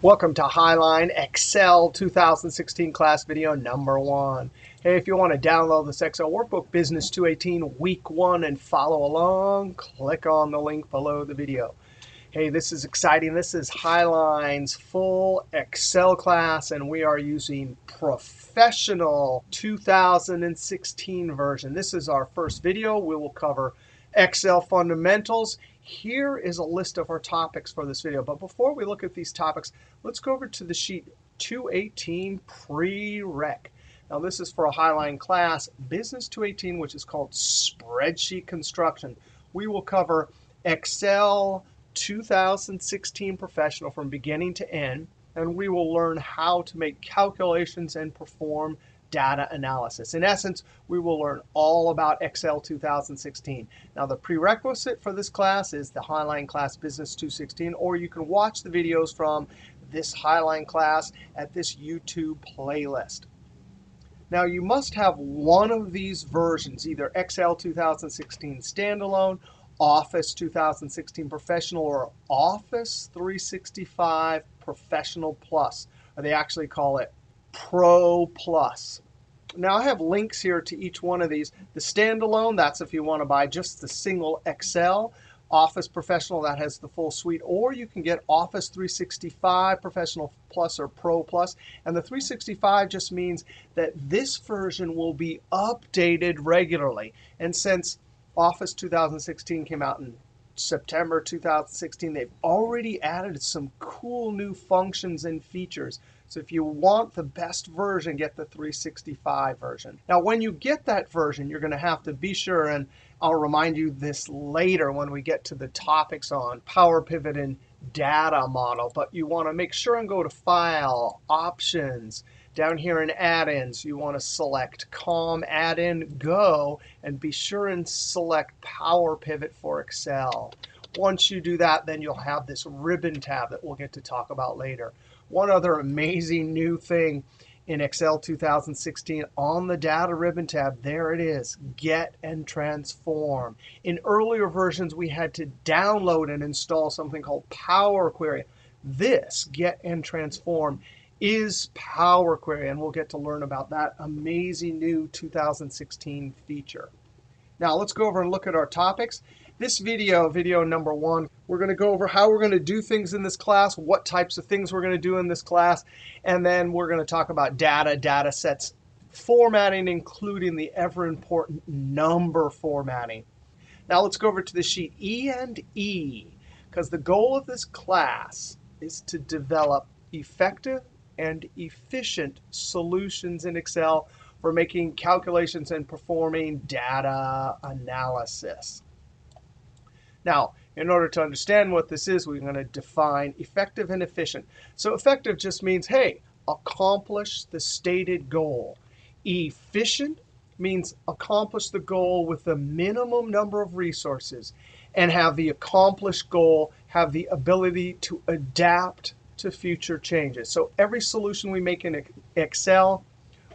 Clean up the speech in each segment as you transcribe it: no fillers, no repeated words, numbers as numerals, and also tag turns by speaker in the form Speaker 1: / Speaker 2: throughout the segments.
Speaker 1: Welcome to Highline Excel 2016 class video number 1. Hey, if you want to download this Excel workbook, Business 218 Week 1, and follow along, click on the link below the video. Hey, this is exciting. This is Highline's full Excel class, and we are using Professional 2016 version. This is our first video. We will cover Excel fundamentals. Here is a list of our topics for this video. But before we look at these topics, let's go over to the sheet 218 Prereq. Now, this is for a Highline class, Business 218, which is called Spreadsheet Construction. We will cover Excel 2016 Professional from beginning to end, and we will learn how to make calculations and perform data analysis. In essence, we will learn all about Excel 2016. Now, the prerequisite for this class is the Highline class Business 216, or you can watch the videos from this Highline class at this YouTube playlist. Now, you must have one of these versions, either Excel 2016 Standalone, Office 2016 Professional, or Office 365 Professional Plus, or they actually call it Pro Plus. Now, I have links here to each one of these. The standalone, that's if you want to buy just the single Excel. Office Professional, that has the full suite. Or you can get Office 365 Professional Plus or Pro Plus. And the 365 just means that this version will be updated regularly. And since Office 2016 came out in September 2016, they've already added some cool new functions and features. So if you want the best version, get the 365 version. Now, when you get that version, you're going to have to be sure, and I'll remind you this later when we get to the topics on Power Pivot and Data Model. But you want to make sure and go to File, Options. Down here in Add-ins, you want to select COM Add-in Go, and be sure and select Power Pivot for Excel. Once you do that, then you'll have this ribbon tab that we'll get to talk about later. One other amazing new thing in Excel 2016 on the Data ribbon tab, there it is, Get and Transform. In earlier versions, we had to download and install something called Power Query. This, Get and Transform, is Power Query, and we'll get to learn about that amazing new 2016 feature. Now, let's go over and look at our topics. This video, video number 1, we're going to go over how we're going to do things in this class, what types of things we're going to do in this class, and then we're going to talk about data, data sets, formatting, including the ever-important number formatting. Now, let's go over to the sheet E and E, because the goal of this class is to develop effective and efficient solutions in Excel for making calculations and performing data analysis. Now, in order to understand what this is, we're going to define effective and efficient. So effective just means, hey, accomplish the stated goal. Efficient means accomplish the goal with the minimum number of resources and have the accomplished goal have the ability to adapt to future changes. So every solution we make in Excel,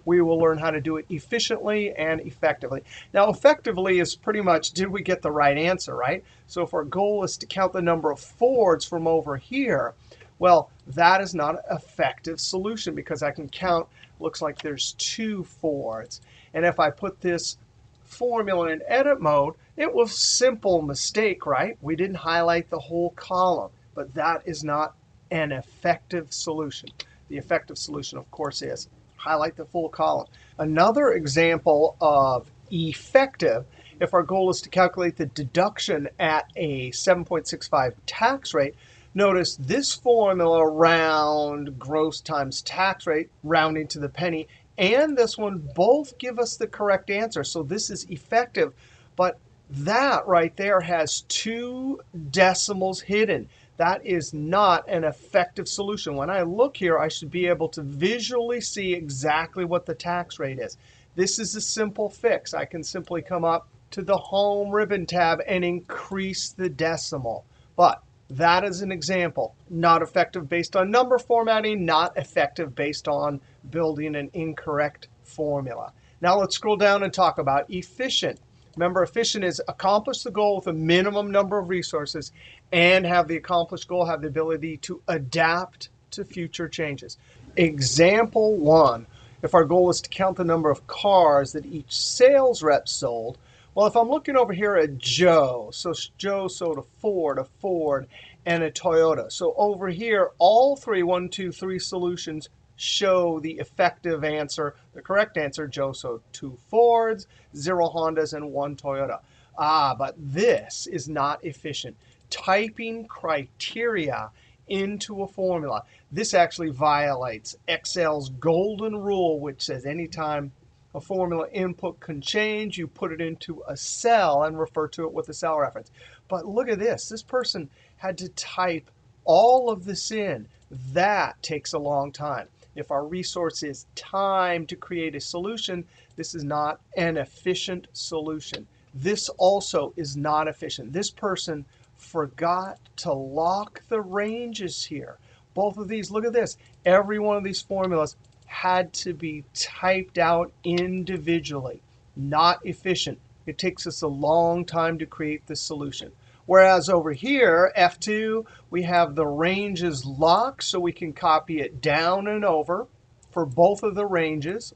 Speaker 1: we will learn how to do it efficiently and effectively. Now, effectively is pretty much, did we get the right answer, right? So if our goal is to count the number of Fords from over here, well, that is not an effective solution because I can count, looks like there's 2 Fords. And if I put this formula in edit mode, it was a simple mistake, right? We didn't highlight the whole column, but that is not an effective solution. The effective solution, of course, is highlight the full column. Another example of effective, if our goal is to calculate the deduction at a 7.65 tax rate, notice this formula, round gross times tax rate, rounding to the penny, and this one both give us the correct answer. So this is effective. But that right there has 2 decimals hidden. That is not an effective solution. When I look here, I should be able to visually see exactly what the tax rate is. This is a simple fix. I can simply come up to the Home ribbon tab and increase the decimal. But that is an example. Not effective based on number formatting, not effective based on building an incorrect formula. Now let's scroll down and talk about efficient. Remember, efficient is accomplish the goal with a minimum number of resources and have the accomplished goal have the ability to adapt to future changes. Example 1, if our goal is to count the number of cars that each sales rep sold, well, if I'm looking over here at Joe, so Joe sold a Ford, and a Toyota. So over here, all three, 1, 2, 3 solutions show the effective answer, the correct answer. Joe sold 2 Fords, 0 Hondas, and 1 Toyota. But this is not efficient. Typing criteria into a formula. This actually violates Excel's golden rule, which says anytime a formula input can change, you put it into a cell and refer to it with a cell reference. But look at this. This person had to type all of this in. That takes a long time. If our resource is time to create a solution, this is not an efficient solution. This also is not efficient. This person forgot to lock the ranges here. Both of these, look at this. Every one of these formulas had to be typed out individually. Not efficient. It takes us a long time to create this solution. Whereas over here, F2, we have the ranges locked, so we can copy it down and over for both of the ranges.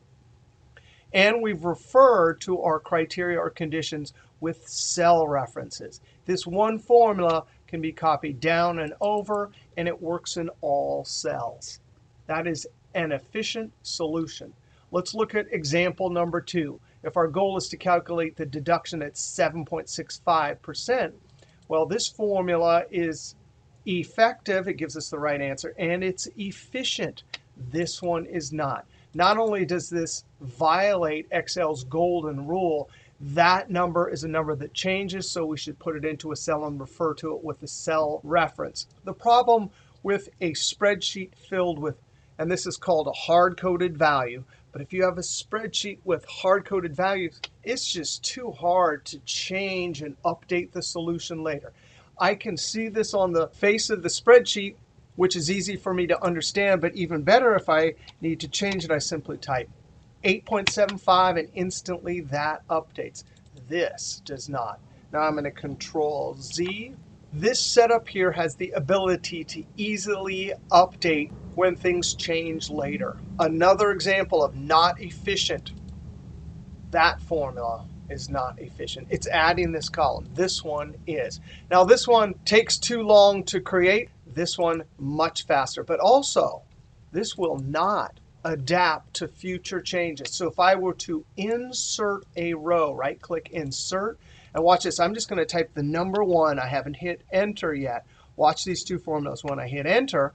Speaker 1: And we've referred to our criteria or conditions with cell references. This one formula can be copied down and over, and it works in all cells. That is an efficient solution. Let's look at example number 2. If our goal is to calculate the deduction at 7.65%, well, this formula is effective. It gives us the right answer. And it's efficient. This one is not. Not only does this violate Excel's golden rule, that number is a number that changes, so we should put it into a cell and refer to it with a cell reference. The problem with a spreadsheet filled with, and this is called a hard-coded value, but if you have a spreadsheet with hard-coded values, it's just too hard to change and update the solution later. I can see this on the face of the spreadsheet, which is easy for me to understand, but even better if I need to change it, I simply type 8.75, and instantly that updates. This does not. Now I'm going to Control Z. This setup here has the ability to easily update when things change later. Another example of not efficient. That formula is not efficient. It's adding this column. This one is. Now this one takes too long to create. This one much faster. But also, this will not adapt to future changes. So if I were to insert a row, right-click Insert, and watch this. I'm just going to type the number 1. I haven't hit Enter yet. Watch these two formulas. When I hit Enter,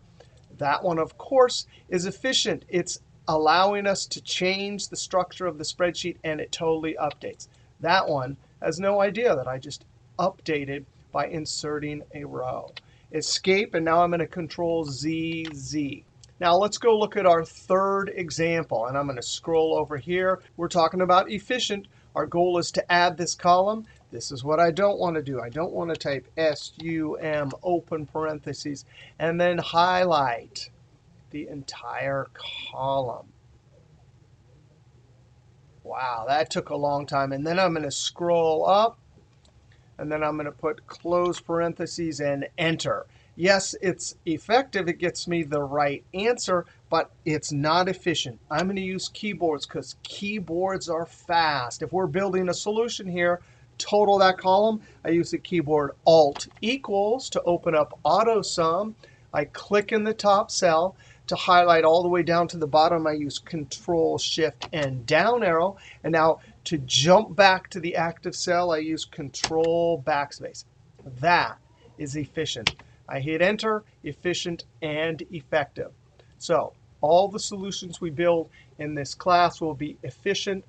Speaker 1: that one, of course, is efficient. It's allowing us to change the structure of the spreadsheet, and it totally updates. That one has no idea that I just updated by inserting a row. Escape, and now I'm going to Control Z, Z. Now let's go look at our third example, and I'm going to scroll over here. We're talking about efficient. Our goal is to add this column. This is what I don't want to do. I don't want to type SUM, open parentheses, and then highlight the entire column. Wow, that took a long time. And then I'm going to scroll up, and then I'm going to put close parentheses and Enter. Yes, it's effective. It gets me the right answer, but it's not efficient. I'm going to use keyboards because keyboards are fast. If we're building a solution here, total that column, I use the keyboard Alt equals to open up AutoSum. I click in the top cell. To highlight all the way down to the bottom, I use Control, Shift, and down arrow. And now to jump back to the active cell, I use Control, backspace. That is efficient. I hit Enter, efficient, and effective. So all the solutions we build in this class will be efficient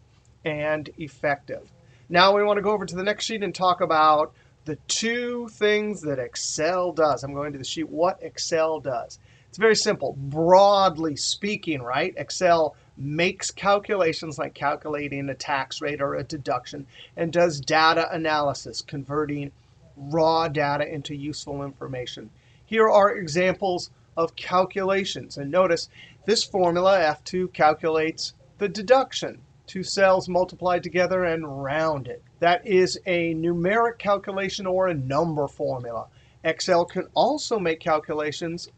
Speaker 1: and effective. Now we want to go over to the next sheet and talk about the 2 things that Excel does. I'm going to the sheet What Excel Does. It's very simple. Broadly speaking, right, Excel makes calculations like calculating a tax rate or a deduction and does data analysis, converting raw data into useful information. Here are examples of calculations. And notice this formula, F2, calculates the deduction. 2 cells multiplied together and rounded. That is a numeric calculation or a number formula. Excel can also make calculations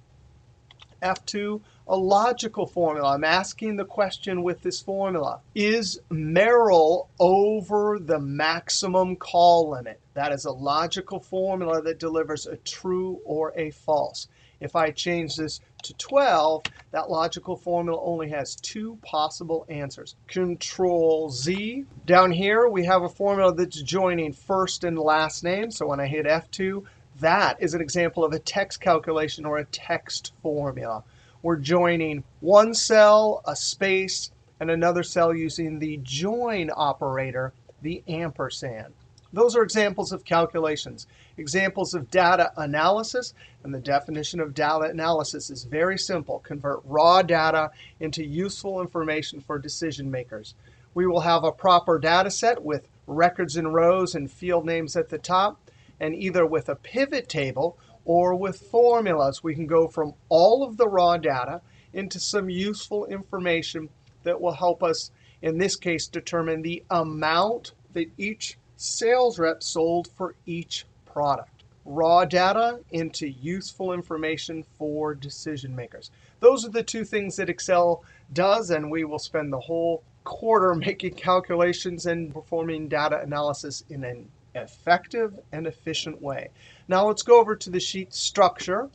Speaker 1: F2, a logical formula. I'm asking the question with this formula. Is Merrill over the maximum call limit? That is a logical formula that delivers a true or a false. If I change this to 12, that logical formula only has two possible answers. Control Z. Down here, we have a formula that's joining first and last name. So when I hit F2, that is an example of a text calculation or a text formula. We're joining one cell, a space, and another cell using the join operator, the ampersand. Those are examples of calculations. Examples of data analysis, and the definition of data analysis is very simple. Convert raw data into useful information for decision makers. We will have a proper data set with records in rows and field names at the top, and either with a pivot table or with formulas, we can go from all of the raw data into some useful information that will help us, in this case, determine the amount that each sales rep sold for each product. Raw data into useful information for decision makers. Those are the two things that Excel does, and we will spend the whole quarter making calculations and performing data analysis in an effective and efficient way. Now let's go over to the sheet structure.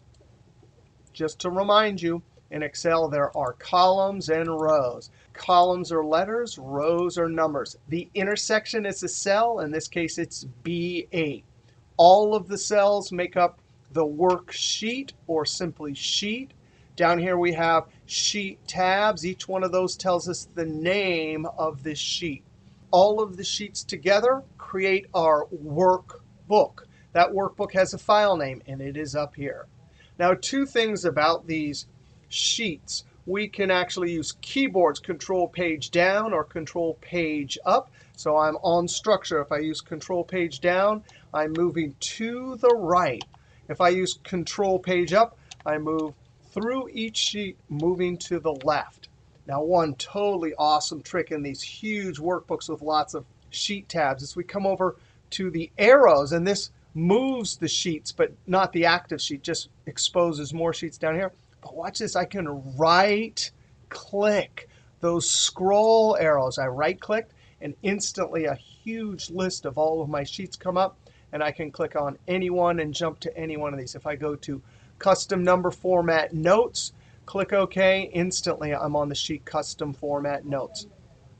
Speaker 1: Just to remind you, in Excel there are columns and rows. Columns are letters, rows are numbers. The intersection is a cell. In this case, it's B8. All of the cells make up the worksheet or simply sheet. Down here we have sheet tabs. Each one of those tells us the name of this sheet. All of the sheets together create our workbook. That workbook has a file name, and it is up here. Now, two things about these sheets. We can actually use keyboards, Control Page Down or Control Page Up. So I'm on structure. If I use Control Page Down, I'm moving to the right. If I use Control Page Up, I move through each sheet, moving to the left. Now, one totally awesome trick in these huge workbooks with lots of sheet tabs is we come over to the arrows, and this moves the sheets, but not the active sheet, just exposes more sheets down here. But watch this. I can right-click those scroll arrows. I right-clicked, and instantly a huge list of all of my sheets come up, and I can click on any one and jump to any one of these. If I go to Custom Number Format Notes, click OK, instantly I'm on the sheet Custom Format Notes.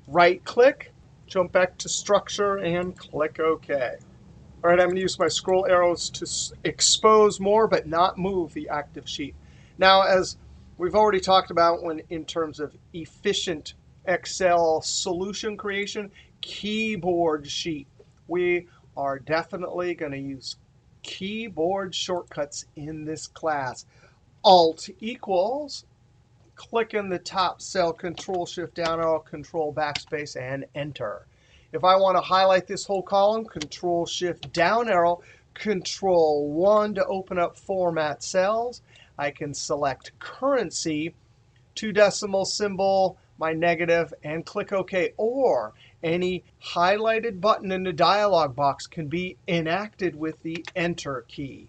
Speaker 1: Right-click, jump back to Structure, and click OK. All right, I'm going to use my scroll arrows to expose more but not move the active sheet. Now, as we've already talked about when in terms of efficient Excel solution creation, keyboard sheet. We are definitely going to use keyboard shortcuts in this class. Alt equals, click in the top cell, Control Shift down arrow, Control backspace, and Enter. If I want to highlight this whole column, Control Shift down arrow, Control 1 to open up Format Cells. I can select Currency, 2 decimal symbol, my negative, and click OK. Or any highlighted button in the dialog box can be enacted with the Enter key.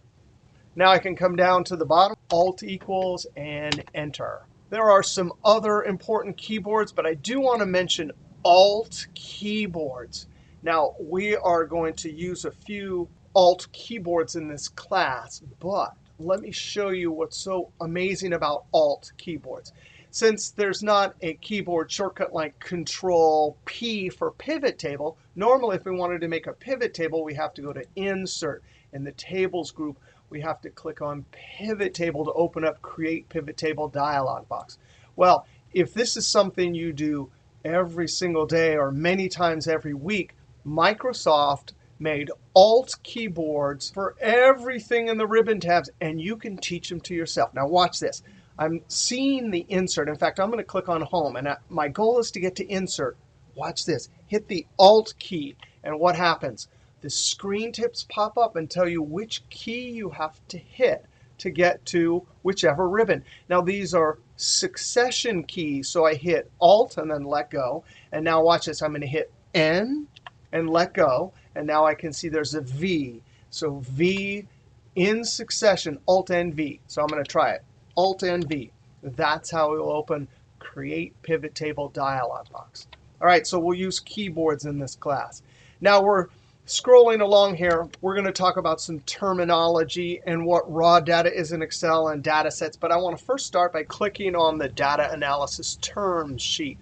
Speaker 1: Now I can come down to the bottom, Alt equals, and Enter. There are some other important keyboards, but I do want to mention Alt keyboards. Now, we are going to use a few Alt keyboards in this class, but let me show you what's so amazing about Alt keyboards. Since there's not a keyboard shortcut like Control P for pivot table, normally if we wanted to make a pivot table, we have to go to Insert. In the Tables group, we have to click on Pivot Table to open up Create Pivot Table dialog box. Well, if this is something you do every single day or many times every week, Microsoft made Alt keyboards for everything in the ribbon tabs, and you can teach them to yourself. Now watch this. I'm seeing the Insert. In fact, I'm going to click on Home, and my goal is to get to Insert. Watch this. Hit the Alt key, and what happens? The screen tips pop up and tell you which key you have to hit to get to whichever ribbon. Now, these are succession keys, so I hit Alt and then let go. And now watch this. I'm going to hit N and let go. And now I can see there's a V. So V in succession, Alt N V. So I'm going to try it. Alt N V. That's how we will open Create Pivot Table dialog box. All right, so we'll use keyboards in this class. Now we're scrolling along here. We're going to talk about some terminology and what raw data is in Excel and data sets. But I want to first start by clicking on the Data Analysis Terms sheet.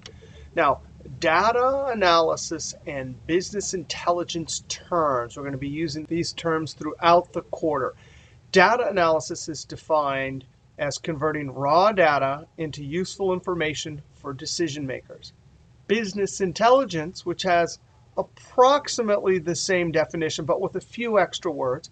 Speaker 1: Now, data analysis and business intelligence terms, we're going to be using these terms throughout the quarter. Data analysis is defined as converting raw data into useful information for decision makers. Business intelligence, which has approximately the same definition but with a few extra words.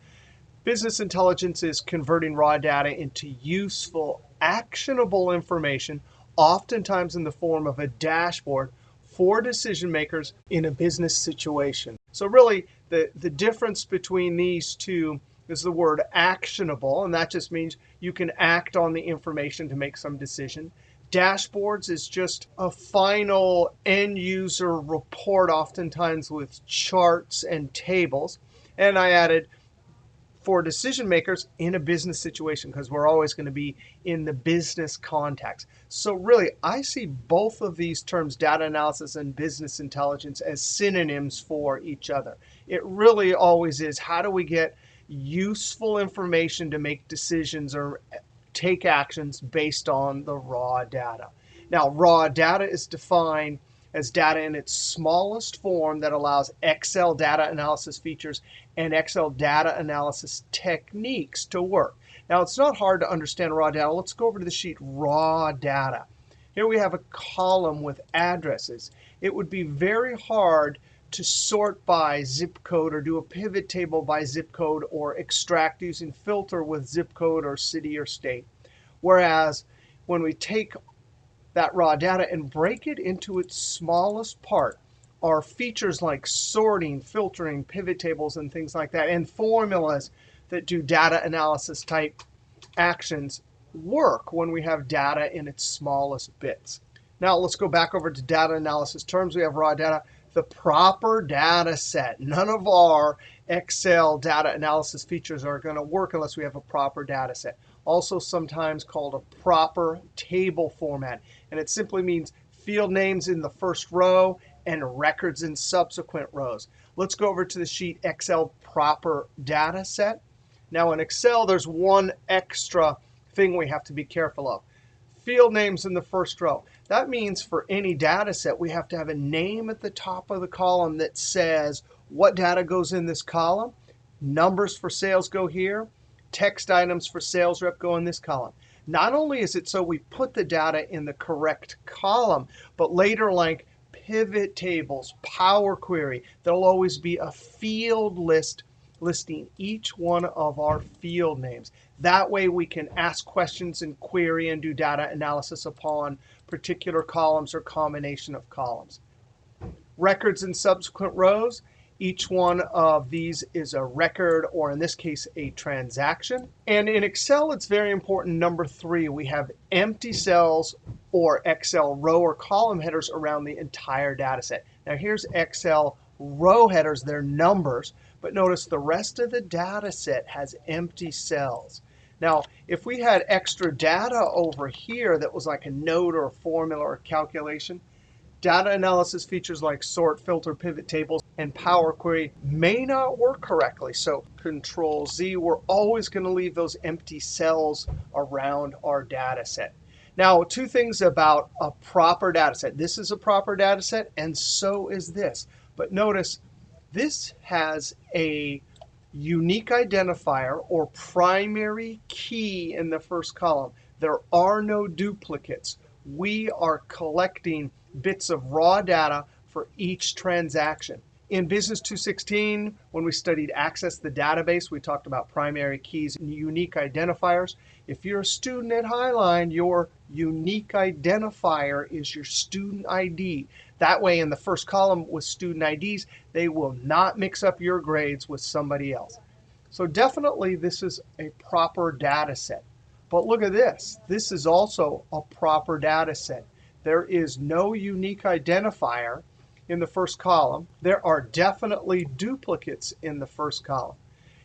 Speaker 1: Business intelligence is converting raw data into useful, actionable information, oftentimes in the form of a dashboard for decision makers in a business situation. So really, the difference between these two is the word actionable, and that just means you can act on the information to make some decision. Dashboards is just a final end user report, oftentimes with charts and tables. And I added for decision makers in a business situation, because we're always going to be in the business context. So really, I see both of these terms, data analysis and business intelligence, as synonyms for each other. It really always is, how do we get useful information to make decisions or take actions based on the raw data. Now, raw data is defined as data in its smallest form that allows Excel data analysis features and Excel data analysis techniques to work. Now, it's not hard to understand raw data. Let's go over to the sheet Raw Data. Here we have a column with addresses. It would be very hard to sort by zip code or do a pivot table by zip code or extract using filter with zip code or city or state. Whereas when we take that raw data and break it into its smallest part, are features like sorting, filtering, pivot tables, and things like that, and formulas that do data analysis type actions work when we have data in its smallest bits. Now let's go back over to data analysis terms. We have raw data. The proper data set. None of our Excel data analysis features are going to work unless we have a proper data set. Also sometimes called a proper table format. And it simply means field names in the first row and records in subsequent rows. Let's go over to the sheet Excel proper data set. Now in Excel, there's one extra thing we have to be careful of. Field names in the first row. That means for any data set, we have to have a name at the top of the column that says what data goes in this column. Numbers for sales go here. Text items for sales rep go in this column. Not only is it so we put the data in the correct column, but later, like pivot tables, Power Query, there'll always be a field list listing each one of our field names. That way we can ask questions and query and do data analysis upon particular columns or combination of columns. Records in subsequent rows. Each one of these is a record, or in this case, a transaction. And in Excel, it's very important, number 3, we have empty cells or Excel row or column headers around the entire data set. Now here's Excel row headers, they're numbers. But notice the rest of the data set has empty cells. Now, if we had extra data over here that was like a note or a formula or a calculation, data analysis features like sort, filter, pivot tables, and Power Query may not work correctly. So Control-Z, we're always going to leave those empty cells around our data set. Now, 2 things about a proper data set. This is a proper data set, and so is this. But notice this has a unique identifier or primary key in the first column. There are no duplicates. We are collecting bits of raw data for each transaction. In Business 216, when we studied Access the Database, we talked about primary keys and unique identifiers. If you're a student at Highline, your unique identifier is your student ID. That way, in the first column with student IDs, they will not mix up your grades with somebody else. So definitely, this is a proper data set. But look at this. This is also a proper data set. There is no unique identifier in the first column. There are definitely duplicates in the first column.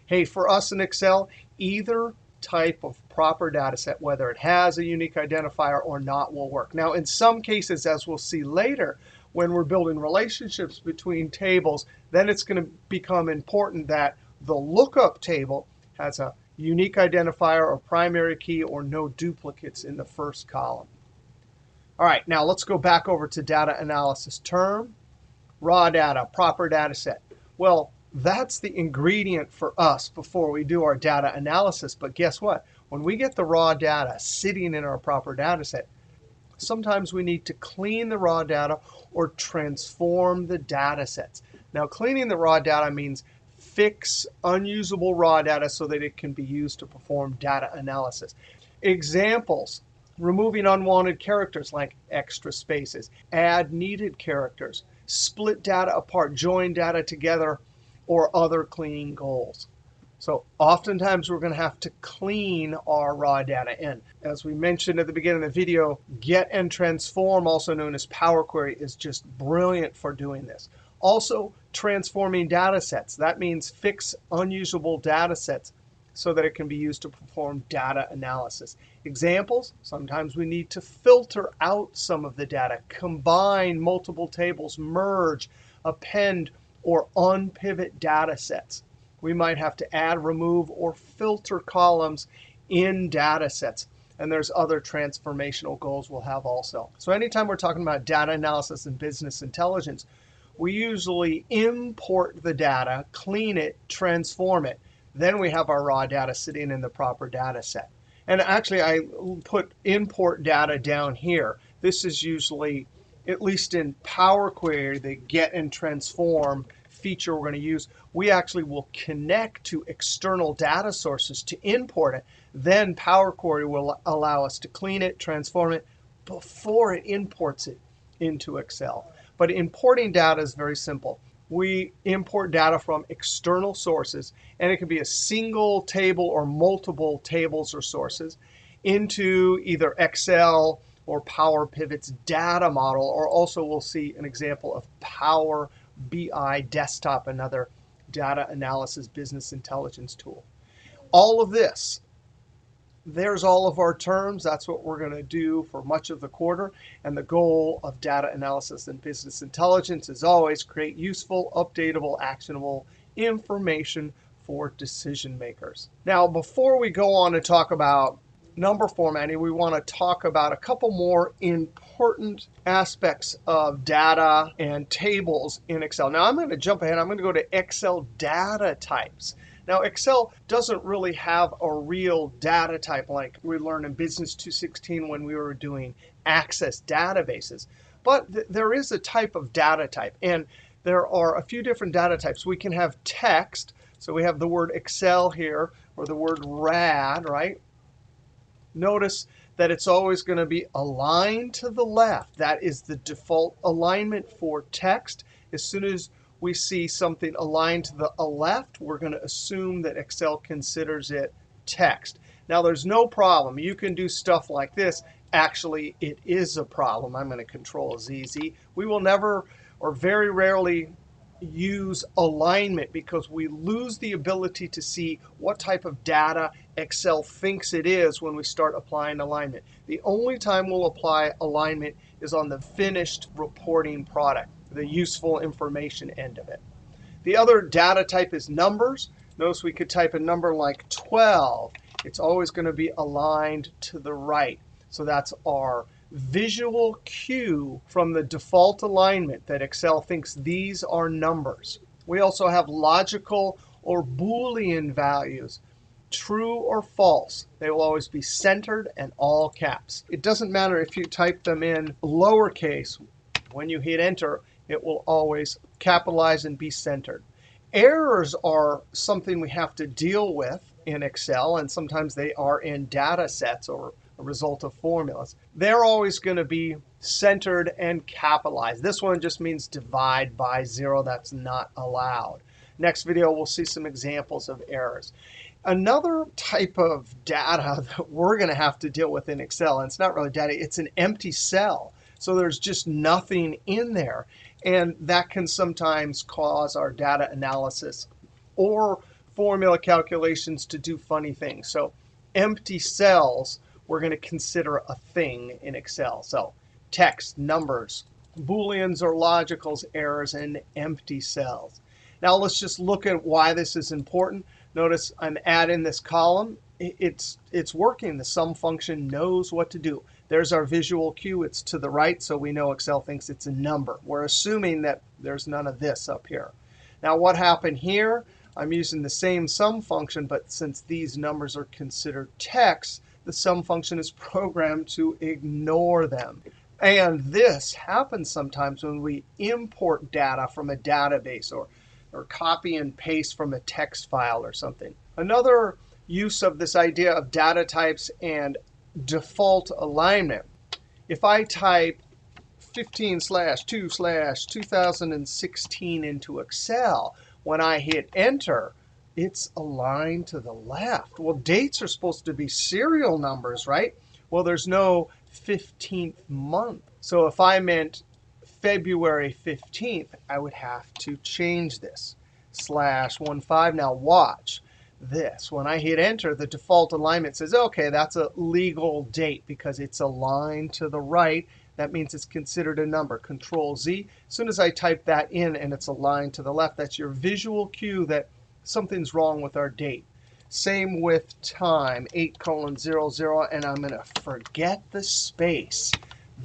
Speaker 1: Hey, for us in Excel, either type of proper data set, whether it has a unique identifier or not, will work. Now, in some cases, as we'll see later, when we're building relationships between tables, then it's going to become important that the lookup table has a unique identifier or primary key or no duplicates in the first column. All right, now let's go back over to data analysis term, raw data, proper data set. Well, that's the ingredient for us before we do our data analysis. But guess what? When we get the raw data sitting in our proper data set, sometimes we need to clean the raw data or transform the data sets. Now, cleaning the raw data means fix unusable raw data so that it can be used to perform data analysis. Examples: removing unwanted characters like extra spaces, add needed characters, split data apart, join data together, or other cleaning goals. So oftentimes we're going to have to clean our raw data in. As we mentioned at the beginning of the video, get and transform, also known as Power Query, is just brilliant for doing this. Also, transforming data sets. That means fix unusable data sets so that it can be used to perform data analysis. Examples: sometimes we need to filter out some of the data, combine multiple tables, merge, append, or unpivot data sets. We might have to add, remove, or filter columns in data sets. And there's other transformational goals we'll have also. So anytime we're talking about data analysis and business intelligence, we usually import the data, clean it, transform it. Then we have our raw data sitting in the proper data set. And actually, I put import data down here. This is usually, at least in Power Query, the get and transform feature we're going to use. We actually will connect to external data sources to import it. Then Power Query will allow us to clean it, transform it, before it imports it into Excel. But importing data is very simple. We import data from external sources, and it can be a single table or multiple tables or sources, into either Excel or Power Pivot's data model, or also we'll see an example of Power BI Desktop, another data analysis business intelligence tool. All of this, there's all of our terms. That's what we're going to do for much of the quarter. And the goal of data analysis and business intelligence is always create useful, updatable, actionable information for decision makers. Now, before we go on to talk about number formatting, we want to talk about a couple more important aspects of data and tables in Excel. Now, I'm going to jump ahead. I'm going to go to Excel data types. Now, Excel doesn't really have a real data type like we learned in Business 216 when we were doing Access databases. But there is a type of data type. And there are a few different data types. We can have text. So we have the word Excel here, or the word RAD, right? Notice that it's always going to be aligned to the left. That is the default alignment for text. As soon as we see something aligned to the left, we're going to assume that Excel considers it text. Now, there's no problem. You can do stuff like this. Actually, it is a problem. I'm going to Control ZZ. We will never or very rarely use alignment because we lose the ability to see what type of data Excel thinks it is when we start applying alignment. The only time we'll apply alignment is on the finished reporting product, the useful information end of it. The other data type is numbers. Notice we could type a number like 12. It's always going to be aligned to the right. So that's our visual cue from the default alignment that Excel thinks these are numbers. We also have logical or Boolean values, true or false. They will always be centered and all caps. It doesn't matter if you type them in lowercase. When you hit Enter, it will always capitalize and be centered. Errors are something we have to deal with in Excel, and sometimes they are in data sets or a result of formulas. They're always going to be centered and capitalized. This one just means divide by 0. That's not allowed. Next video, we'll see some examples of errors. Another type of data that we're going to have to deal with in Excel, and it's not really data, it's an empty cell. So there's just nothing in there. And that can sometimes cause our data analysis or formula calculations to do funny things. So empty cells, we're going to consider a thing in Excel. So text, numbers, Booleans or logicals, errors, and empty cells. Now let's just look at why this is important. Notice I'm adding this column. It's working. The sum function knows what to do. There's our visual cue. It's to the right, so we know Excel thinks it's a number. We're assuming that there's none of this up here. Now what happened here? I'm using the same sum function, but since these numbers are considered text, the sum function is programmed to ignore them. And this happens sometimes when we import data from a database or copy and paste from a text file or something. Another use of this idea of data types and default alignment. If I type 15/2/2016 into Excel, when I hit Enter, it's aligned to the left. Well, dates are supposed to be serial numbers, right? Well, there's no 15th month. So if I meant February 15th, I would have to change this. /15. Now watch this. When I hit Enter, the default alignment says, OK, that's a legal date because it's aligned to the right. That means it's considered a number. Control-Z. As soon as I type that in and it's aligned to the left, that's your visual cue that something's wrong with our date. Same with time, 8:00, and I'm going to forget the space.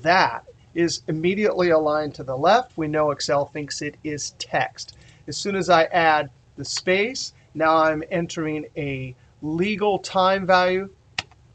Speaker 1: That is immediately aligned to the left. We know Excel thinks it is text. As soon as I add the space, now I'm entering a legal time value.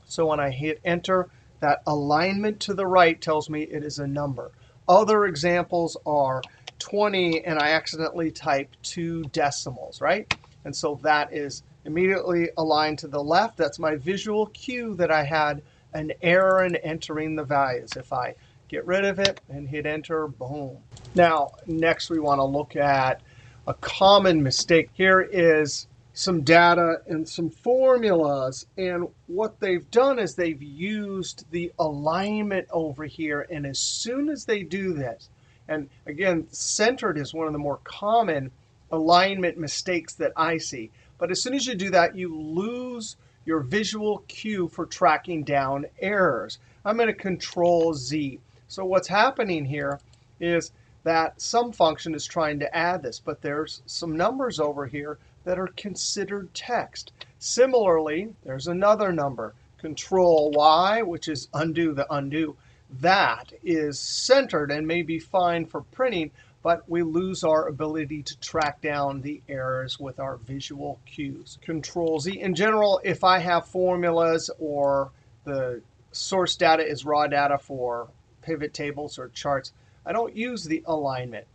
Speaker 1: So when I hit Enter, that alignment to the right tells me it is a number. Other examples are 20, and I accidentally typed 2 decimals, right? And so that is immediately aligned to the left. That's my visual cue that I had an error in entering the values. If I get rid of it and hit Enter, boom. Now, next we want to look at a common mistake. Here is some data and some formulas. And what they've done is they've used the alignment over here. And as soon as they do this, and again, centered is one of the more common alignment mistakes that I see. But as soon as you do that, you lose your visual cue for tracking down errors. I'm going to Control-Z. So what's happening here is that sum function is trying to add this, but there's some numbers over here that are considered text. Similarly, there's another number, Control-Y, which is undo the undo. That is centered and may be fine for printing, but we lose our ability to track down the errors with our visual cues. Control-Z. In general, if I have formulas or the source data is raw data for pivot tables or charts, I don't use the alignment.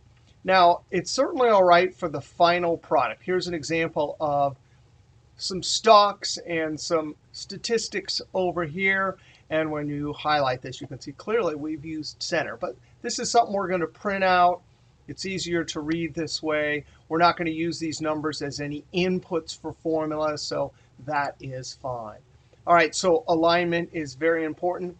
Speaker 1: Now, it's certainly all right for the final product. Here's an example of some stocks and some statistics over here. And when you highlight this, you can see clearly we've used center. But this is something we're going to print out. It's easier to read this way. We're not going to use these numbers as any inputs for formulas, so that is fine. All right, so alignment is very important.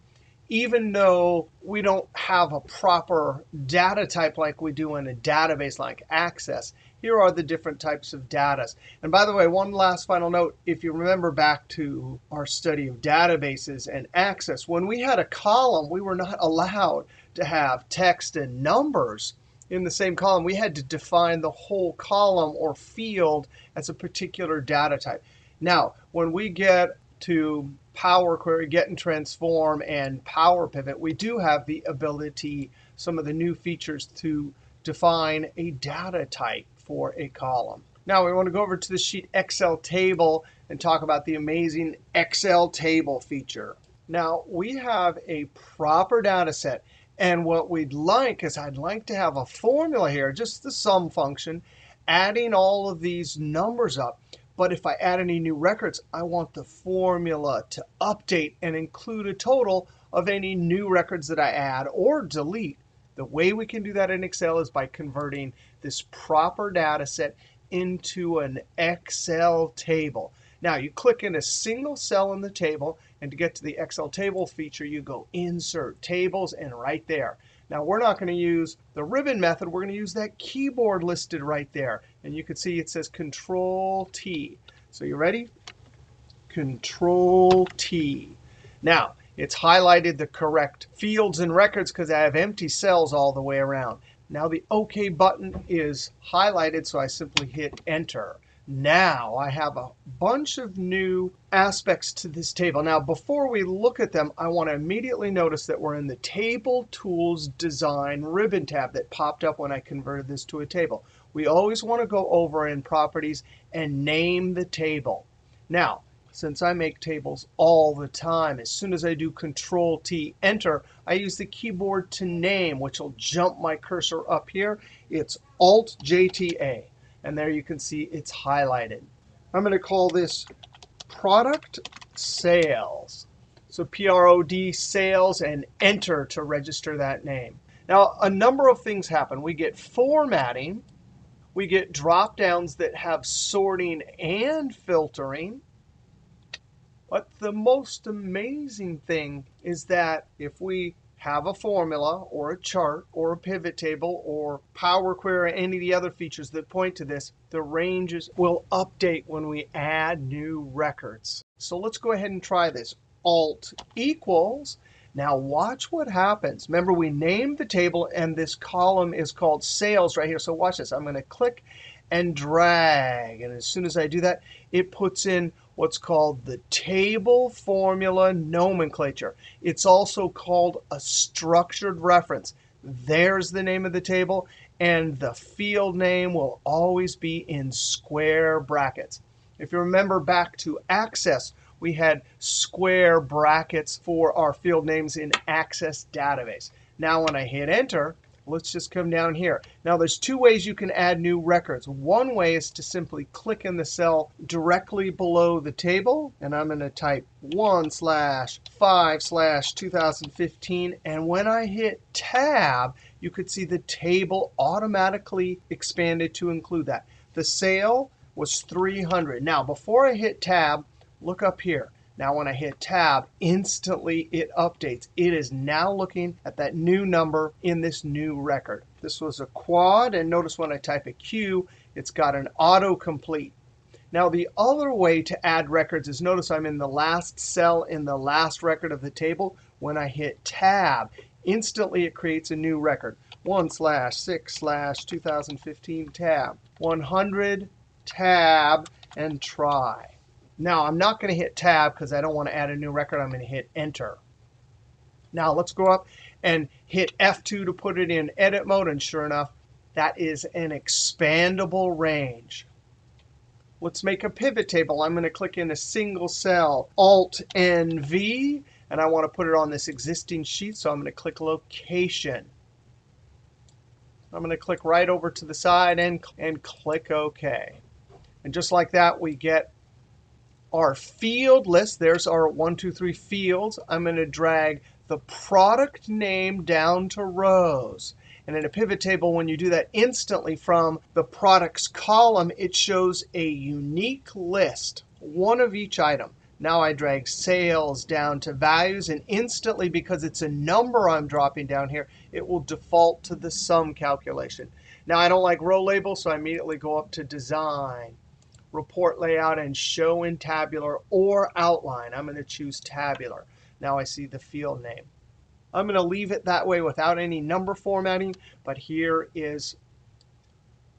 Speaker 1: Even though we don't have a proper data type like we do in a database like Access, here are the different types of data. And by the way, one last final note. If you remember back to our study of databases and Access, when we had a column, we were not allowed to have text and numbers in the same column. We had to define the whole column or field as a particular data type. Now, when we get to Power Query, Get and Transform, and Power Pivot, we do have the ability, some of the new features, to define a data type for a column. Now, we want to go over to the sheet Excel Table and talk about the amazing Excel Table feature. Now, we have a proper data set. And what we'd like is I'd like to have a formula here, just the sum function, adding all of these numbers up. But if I add any new records, I want the formula to update and include a total of any new records that I add or delete. The way we can do that in Excel is by converting this proper data set into an Excel table. Now, you click in a single cell in the table, and to get to the Excel table feature, you go Insert Tables, and right there. Now, we're not going to use the ribbon method. We're going to use that keyboard listed right there. And you can see it says Control-T. So you ready? Control T. Now, it's highlighted the correct fields and records because I have empty cells all the way around. Now the OK button is highlighted, so I simply hit Enter. Now I have a bunch of new aspects to this table. Now, before we look at them, I want to immediately notice that we're in the Table Tools Design ribbon tab that popped up when I converted this to a table. We always want to go over in Properties and name the table. Now, since I make tables all the time, as soon as I do Control T, Enter, I use the keyboard to name, which will jump my cursor up here. It's Alt JTA. And there you can see it's highlighted. I'm going to call this Product Sales. So PROD Sales and Enter to register that name. Now, a number of things happen. We get formatting. We get drop downs that have sorting and filtering. But the most amazing thing is that if we have a formula or a chart or a pivot table or Power Query or any of the other features that point to this, the ranges will update when we add new records. So let's go ahead and try this. Alt equals. Now watch what happens. Remember, we named the table, and this column is called Sales right here. So watch this. I'm going to click and drag. And as soon as I do that, it puts in what's called the table formula nomenclature. It's also called a structured reference. There's the name of the table, and the field name will always be in square brackets. If you remember back to Access, we had square brackets for our field names in Access database. Now when I hit Enter, let's just come down here. Now there's two ways you can add new records. One way is to simply click in the cell directly below the table. And I'm going to type 1/5/2015. And when I hit Tab, you could see the table automatically expanded to include that. The sale was 300. Now before I hit Tab, look up here. Now when I hit Tab, instantly it updates. It is now looking at that new number in this new record. This was a quad, and notice when I type a Q, it's got an autocomplete. Now the other way to add records is, notice I'm in the last cell in the last record of the table. When I hit Tab, instantly it creates a new record. 1/6/2015 tab. 100 tab and try. Now, I'm not going to hit Tab because I don't want to add a new record. I'm going to hit Enter. Now, let's go up and hit F2 to put it in edit mode. And sure enough, that is an expandable range. Let's make a pivot table. I'm going to click in a single cell, Alt-NV, and I want to put it on this existing sheet. So I'm going to click Location. I'm going to click right over to the side and click OK. And just like that, we get our field list. There's our 1, 2, 3 fields. I'm going to drag the product name down to rows. And in a pivot table, when you do that instantly from the products column, it shows a unique list, one of each item. Now I drag sales down to values, and instantly, because it's a number I'm dropping down here, it will default to the sum calculation. Now I don't like row labels, so I immediately go up to Design, Report Layout, and Show in Tabular or Outline. I'm going to choose Tabular. Now I see the field name. I'm going to leave it that way without any number formatting, but here is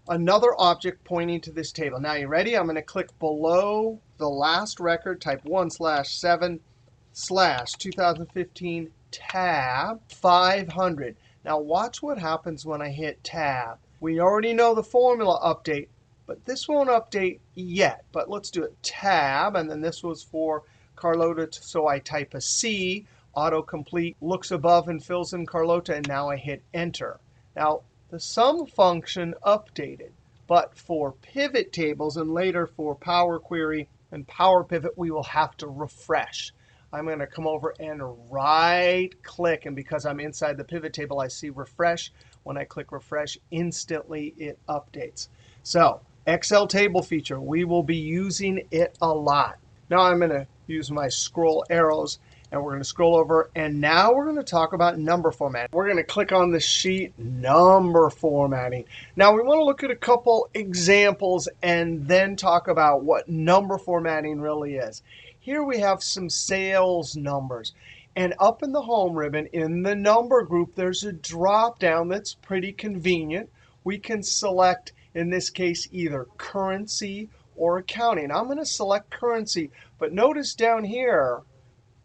Speaker 1: another object pointing to this table. Now you ready? I'm going to click below the last record, type 1/7/2015 tab 500. Now watch what happens when I hit Tab. We already know the formula update, but this won't update yet. But let's do it. Tab, and then this was for Carlota, so I type a C. Autocomplete looks above and fills in Carlota, and now I hit Enter. Now, the sum function updated. But for pivot tables and later for Power Query and Power Pivot, we will have to refresh. I'm going to come over and right-click. And because I'm inside the pivot table, I see Refresh. When I click Refresh, instantly it updates. So Excel table feature, we will be using it a lot. Now I'm going to use my scroll arrows, and we're going to scroll over. And now we're going to talk about number formatting. We're going to click on the sheet, Number Formatting. Now we want to look at a couple examples and then talk about what number formatting really is. Here we have some sales numbers. And up in the home ribbon, in the number group, there's a drop down that's pretty convenient. We can select, in this case, either currency or accounting. I'm going to select currency. But notice down here,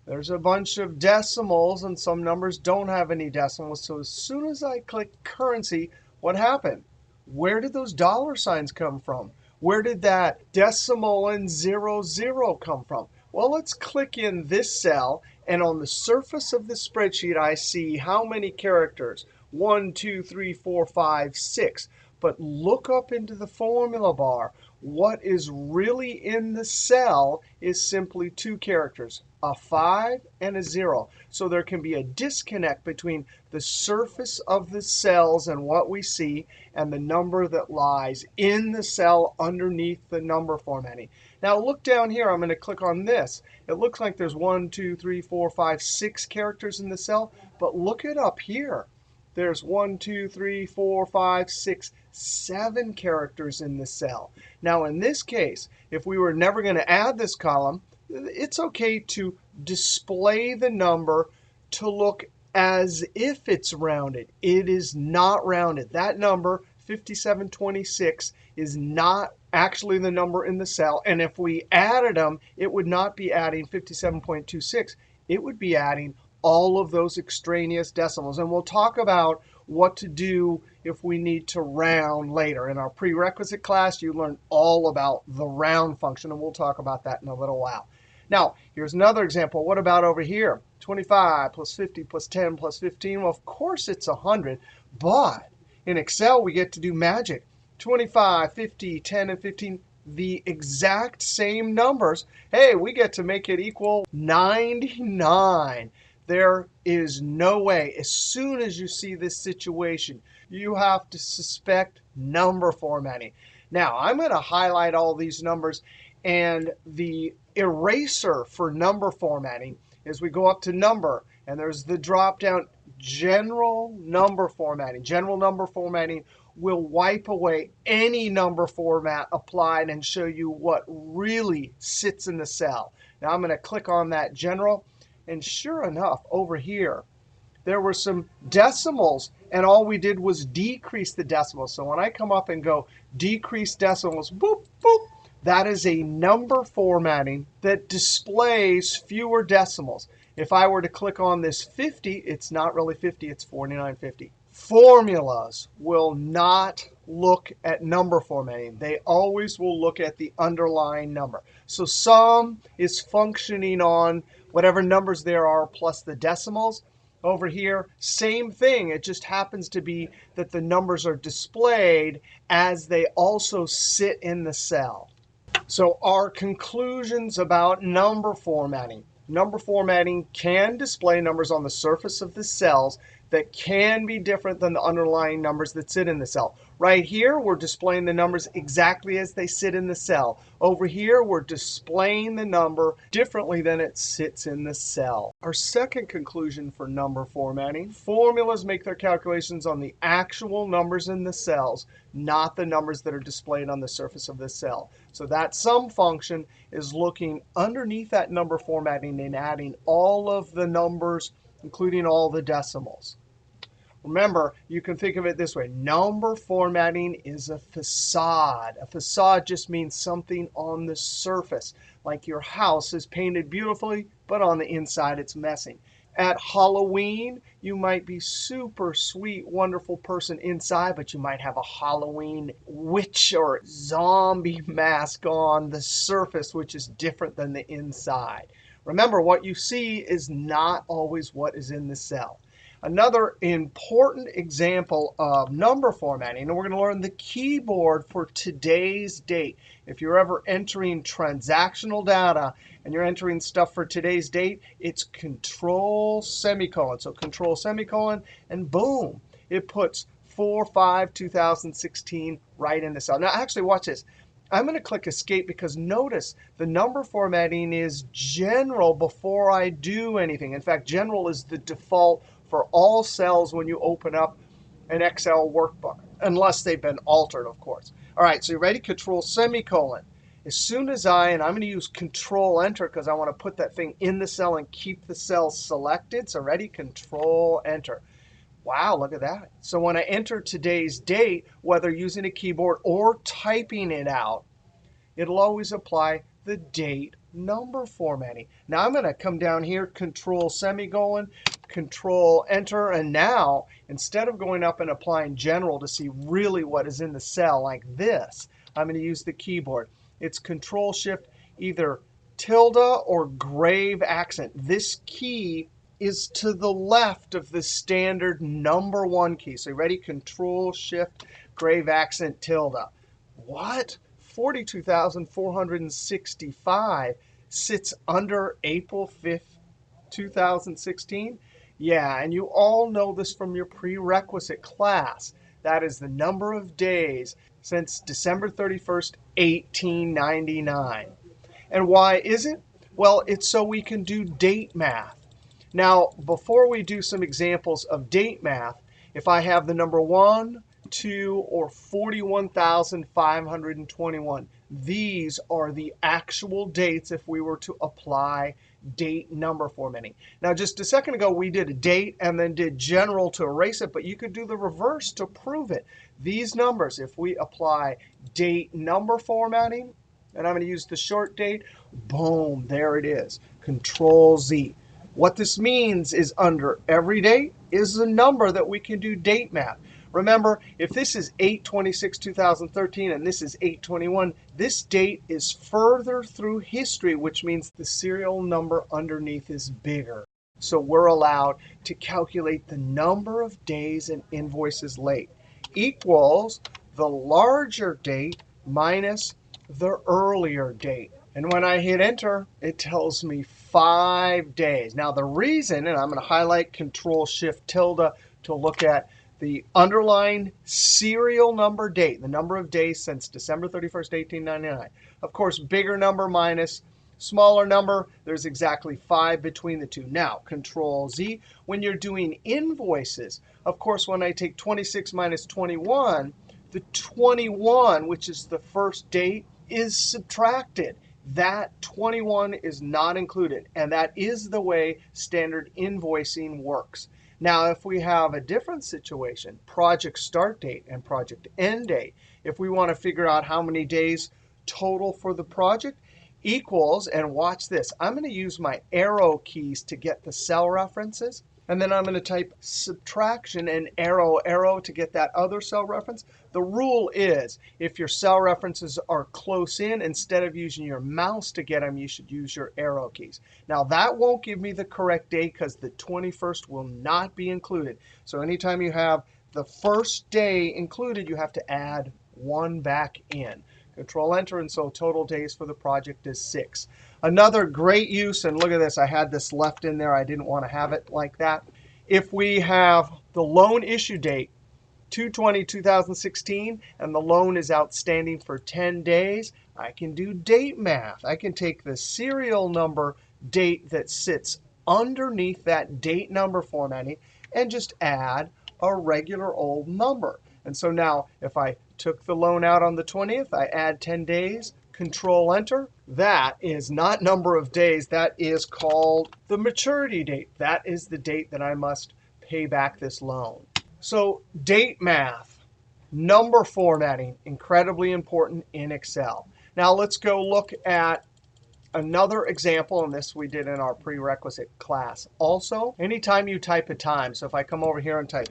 Speaker 1: there's a bunch of decimals, and some numbers don't have any decimals. So as soon as I click currency, what happened? Where did those dollar signs come from? Where did that decimal and 00 come from? Well, let's click in this cell, and on the surface of the spreadsheet, I see how many characters? 1, 2, 3, 4, 5, 6. But look up into the formula bar. What is really in the cell is simply two characters, a 5 and a 0. So there can be a disconnect between the surface of the cells and what we see and the number that lies in the cell underneath the number formatting. Now look down here. I'm going to click on this. It looks like there's 1, 2, 3, 4, 5, 6 characters in the cell. But look it up here. There's 1, 2, 3, 4, 5, 6, 7 characters in the cell. Now in this case, if we were never going to add this column, it's OK to display the number to look as if it's rounded. It is not rounded. That number, 5726, is not actually the number in the cell. And if we added them, it would not be adding 57.26. It would be adding all of those extraneous decimals. And we'll talk about what to do if we need to round later. In our prerequisite class, you learned all about the round function, and we'll talk about that in a little while. Now, here's another example. What about over here? 25 plus 50 plus 10 plus 15. Well, of course, it's 100. But in Excel, we get to do magic. 25, 50, 10, and 15, the exact same numbers. Hey, we get to make it equal 99. There is no way. As soon as you see this situation, you have to suspect number formatting. Now, I'm going to highlight all these numbers. And the eraser for number formatting is we go up to number, and there's the drop down general number formatting. General number formatting will wipe away any number format applied and show you what really sits in the cell. Now, I'm going to click on that general. And sure enough, over here, there were some decimals. And all we did was decrease the decimals. So when I come up and go decrease decimals, boop, boop, that is a number formatting that displays fewer decimals. If I were to click on this 50, it's not really 50, it's 4950. Formulas will not look at number formatting. They always will look at the underlying number. So sum is functioning on whatever numbers there are plus the decimals. Over here, same thing. It just happens to be that the numbers are displayed as they also sit in the cell. So our conclusions about number formatting. Number formatting can display numbers on the surface of the cells that can be different than the underlying numbers that sit in the cell. Right here, we're displaying the numbers exactly as they sit in the cell. Over here, we're displaying the number differently than it sits in the cell. Our second conclusion for number formatting, formulas make their calculations on the actual numbers in the cells, not the numbers that are displayed on the surface of the cell. So that sum function is looking underneath that number formatting and adding all of the numbers, including all the decimals. Remember, you can think of it this way. Number formatting is a facade. A facade just means something on the surface, like your house is painted beautifully, but on the inside it's messy. At Halloween, you might be super sweet, wonderful person inside, but you might have a Halloween witch or zombie mask on the surface, which is different than the inside. Remember, what you see is not always what is in the cell. Another important example of number formatting, and we're going to learn the keyboard for today's date. If you're ever entering transactional data and you're entering stuff for today's date, it's Control semicolon. So Control semicolon, and boom, it puts 4/5/2016 right in the cell. Now, actually, watch this. I'm going to click Escape because notice the number formatting is general before I do anything. In fact, general is the default for all cells when you open up an Excel workbook, unless they've been altered, of course. All right, so you ready? Control semicolon. As soon as and I'm going to use Control Enter because I want to put that thing in the cell and keep the cell selected. So ready? Control Enter. Wow, look at that. So when I enter today's date, whether using a keyboard or typing it out, it'll always apply the date number formatting. Now I'm going to come down here, Control semicolon, Control Enter, and now instead of going up and applying General to see really what is in the cell like this, I'm going to use the keyboard. It's Control Shift, either tilde or grave accent. This key is to the left of the standard number 1 key. So you ready? Control Shift, grave accent, tilde. What? 42,465 sits under April 5th, 2016? Yeah, and you all know this from your prerequisite class. That is the number of days since December 31st, 1899. And why is it? Well, it's so we can do date math. Now, before we do some examples of date math, if I have the number 1, 2, or 41,521, these are the actual dates if we were to apply date number formatting. Now, just a second ago, we did a date and then did General to erase it, but you could do the reverse to prove it. These numbers, if we apply date number formatting, and I'm going to use the short date, boom, there it is, Control Z. What this means is under every date is a number that we can do date math. Remember, if this is 8/26/2013 and this is 8/21, this date is further through history, which means the serial number underneath is bigger. So we're allowed to calculate the number of days an invoice is late equals the larger date minus the earlier date. And when I hit Enter, it tells me 5 days. Now, the reason, and I'm going to highlight Control Shift tilde to look at the underlying serial number date, the number of days since December 31st, 1899. Of course, bigger number minus smaller number, there's exactly 5 between the two. Now, Control Z, when you're doing invoices, of course, when I take 26 minus 21, the 21, which is the first date, is subtracted. That 21 is not included, and that is the way standard invoicing works. Now, if we have a different situation, project start date and project end date, if we want to figure out how many days total for the project, equals, and watch this, I'm going to use my arrow keys to get the cell references. And then I'm going to type subtraction and arrow, arrow to get that other cell reference. The rule is if your cell references are close in, instead of using your mouse to get them, you should use your arrow keys. Now, that won't give me the correct day because the 21st will not be included. So anytime you have the first day included, you have to add 1 back in. Control Enter, and so total days for the project is 6. Another great use, and look at this, I had this left in there. I didn't want to have it like that. If we have the loan issue date, 2/20/2016, and the loan is outstanding for 10 days, I can do date math. I can take the serial number date that sits underneath that date number formatting and just add a regular old number. And so now if I took the loan out on the 20th, I add 10 days, Control Enter. That is not number of days. That is called the maturity date. That is the date that I must pay back this loan. So date math, number formatting, incredibly important in Excel. Now let's go look at another example, and this we did in our prerequisite class. Also, anytime you type a time, so if I come over here and type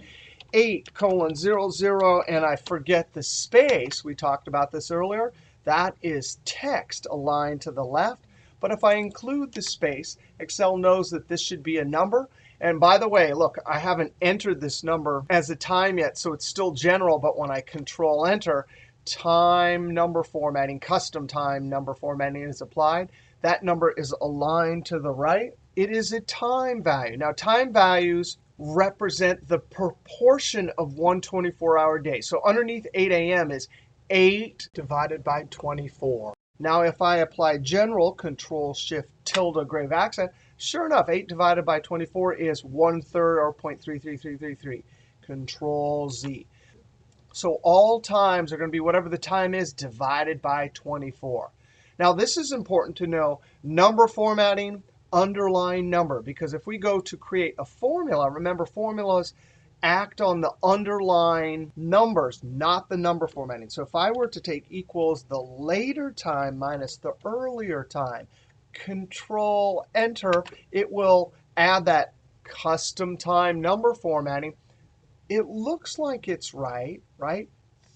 Speaker 1: 8:00 and I forget the space, we talked about this earlier, that is text aligned to the left. But if I include the space, Excel knows that this should be a number. And by the way, look, I haven't entered this number as a time yet, so it's still general. But when I Control Enter, time number formatting, custom time number formatting is applied. That number is aligned to the right. It is a time value. Now, time values represent the proportion of one 24-hour day. So underneath 8 a.m. is 8 divided by 24. Now, if I apply general, Control Shift tilde grave accent, sure enough, 8 divided by 24 is 1/3 or 0.33333. Control Z. So all times are going to be whatever the time is divided by 24. Now, this is important to know number formatting, underline number, because if we go to create a formula, remember formulas act on the underlying numbers, not the number formatting. So if I were to take equals the later time minus the earlier time, Control Enter, it will add that custom time number formatting. It looks like it's right?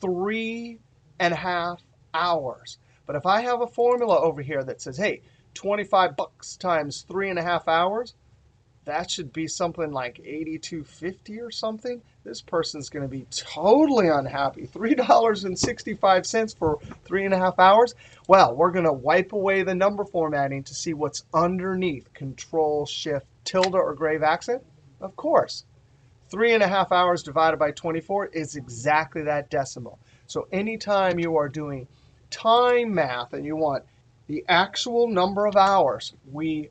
Speaker 1: 3.5 hours. But if I have a formula over here that says, hey, 25 bucks times 3.5 hours, that should be something like 82.50 or something. This person's going to be totally unhappy. $3.65 for 3.5 hours. Well, we're going to wipe away the number formatting to see what's underneath. Control Shift tilde or grave accent. Of course, 3.5 hours divided by 24 is exactly that decimal. So anytime you are doing time math and you want the actual number of hours, we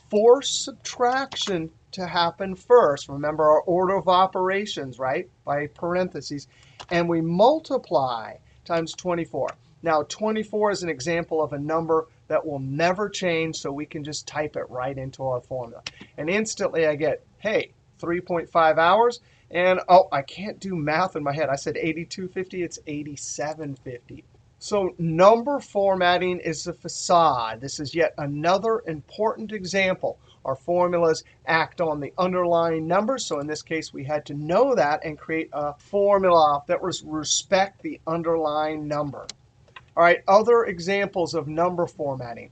Speaker 1: force subtraction to happen first. Remember our order of operations, right? By parentheses. And we multiply times 24. Now, 24 is an example of a number that will never change, so we can just type it right into our formula. And instantly I get, hey, 3.5 hours. And, oh, I can't do math in my head. I said 82.50. It's 87.50. So number formatting is a facade. This is yet another important example. Our formulas act on the underlying numbers. So in this case, we had to know that and create a formula that respect the underlying number. All right, other examples of number formatting.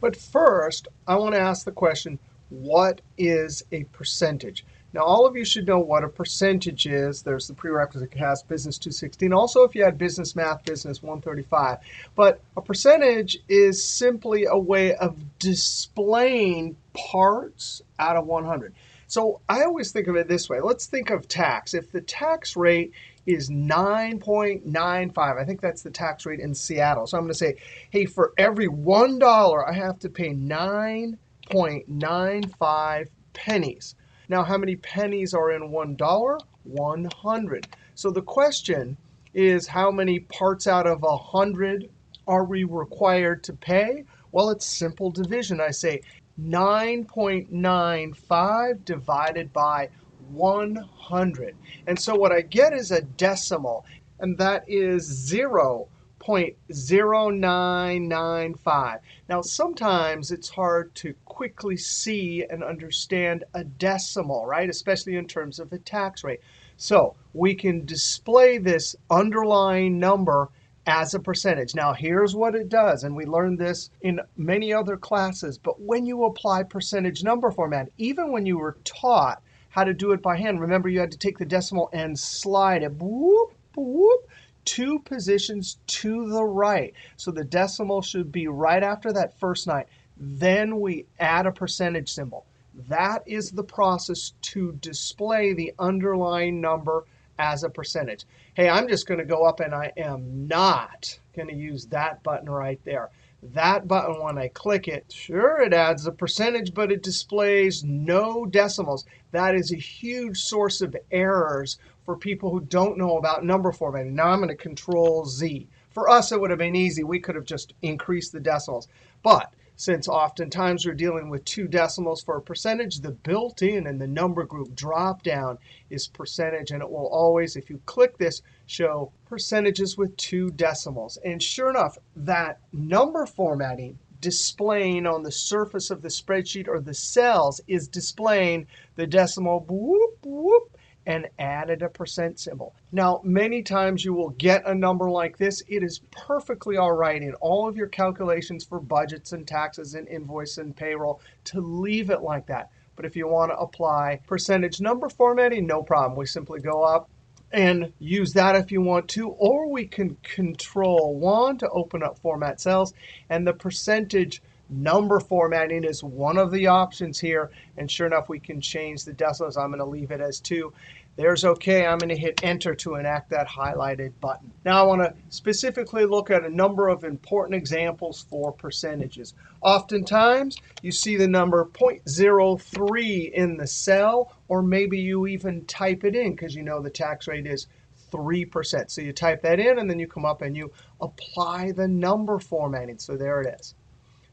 Speaker 1: But first, I want to ask the question, what is a percentage? Now, all of you should know what a percentage is. There's the prerequisite class, Business 216. Also, if you had Business Math, Business 135. But a percentage is simply a way of displaying parts out of 100. So I always think of it this way. Let's think of tax. If the tax rate is 9.95, I think that's the tax rate in Seattle. So I'm going to say, hey, for every $1, I have to pay 9.95 pennies. Now, how many pennies are in $1? 100. So the question is, how many parts out of 100 are we required to pay? Well, it's simple division. I say 9.95 divided by 100. And so what I get is a decimal, and that is 0.0995. Now, sometimes it's hard to quickly see and understand a decimal, right? Especially in terms of the tax rate. So we can display this underlying number as a percentage. Now, here's what it does, and we learned this in many other classes. But when you apply percentage number format, even when you were taught how to do it by hand, remember you had to take the decimal and slide it, whoop, whoop, 2 positions to the right. So the decimal should be right after that first 9. Then we add a percentage symbol. That is the process to display the underlying number as a percentage. Hey, I'm just going to go up and I am not going to use that button right there. That button, when I click it, sure, it adds a percentage, but it displays no decimals. That is a huge source of errors for people who don't know about number formatting. Now I'm going to Control Z. For us, it would have been easy. We could have just increased the decimals. But since oftentimes we're dealing with 2 decimals for a percentage, the built-in and the number group drop-down is percentage. And it will always, if you click this, show percentages with 2 decimals. And sure enough, that number formatting displaying on the surface of the spreadsheet or the cells is displaying the decimal whoop, whoop, and added a percent symbol. Now, many times you will get a number like this. It is perfectly all right in all of your calculations for budgets and taxes and invoice and payroll to leave it like that. But if you want to apply percentage number formatting, no problem. We simply go up and use that if you want to, or we can Control-1 to open up Format Cells, and the percentage number formatting is one of the options here. And sure enough, we can change the decimals. I'm going to leave it as 2. There's OK. I'm going to hit Enter to enact that highlighted button. Now I want to specifically look at a number of important examples for percentages. Oftentimes, you see the number 0.03 in the cell, or maybe you even type it in because you know the tax rate is 3%. So you type that in, and then you come up and you apply the number formatting. So there it is.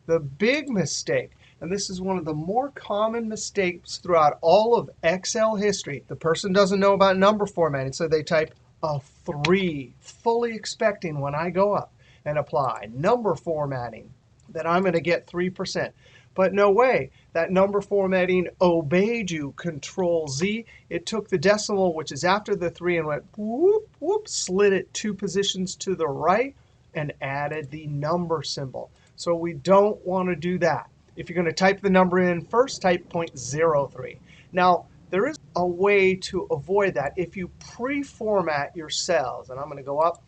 Speaker 1: The big mistake, and this is one of the more common mistakes throughout all of Excel history, the person doesn't know about number formatting, so they type a 3, fully expecting when I go up and apply number formatting that I'm going to get 3%. But no way. That number formatting obeyed you. Control Z. It took the decimal, which is after the 3, and went whoop, whoop, slid it 2 positions to the right, and added the number symbol. So we don't want to do that. If you're going to type the number in first, type 0.03. Now, there is a way to avoid that if you pre-format your cells. And I'm going to go up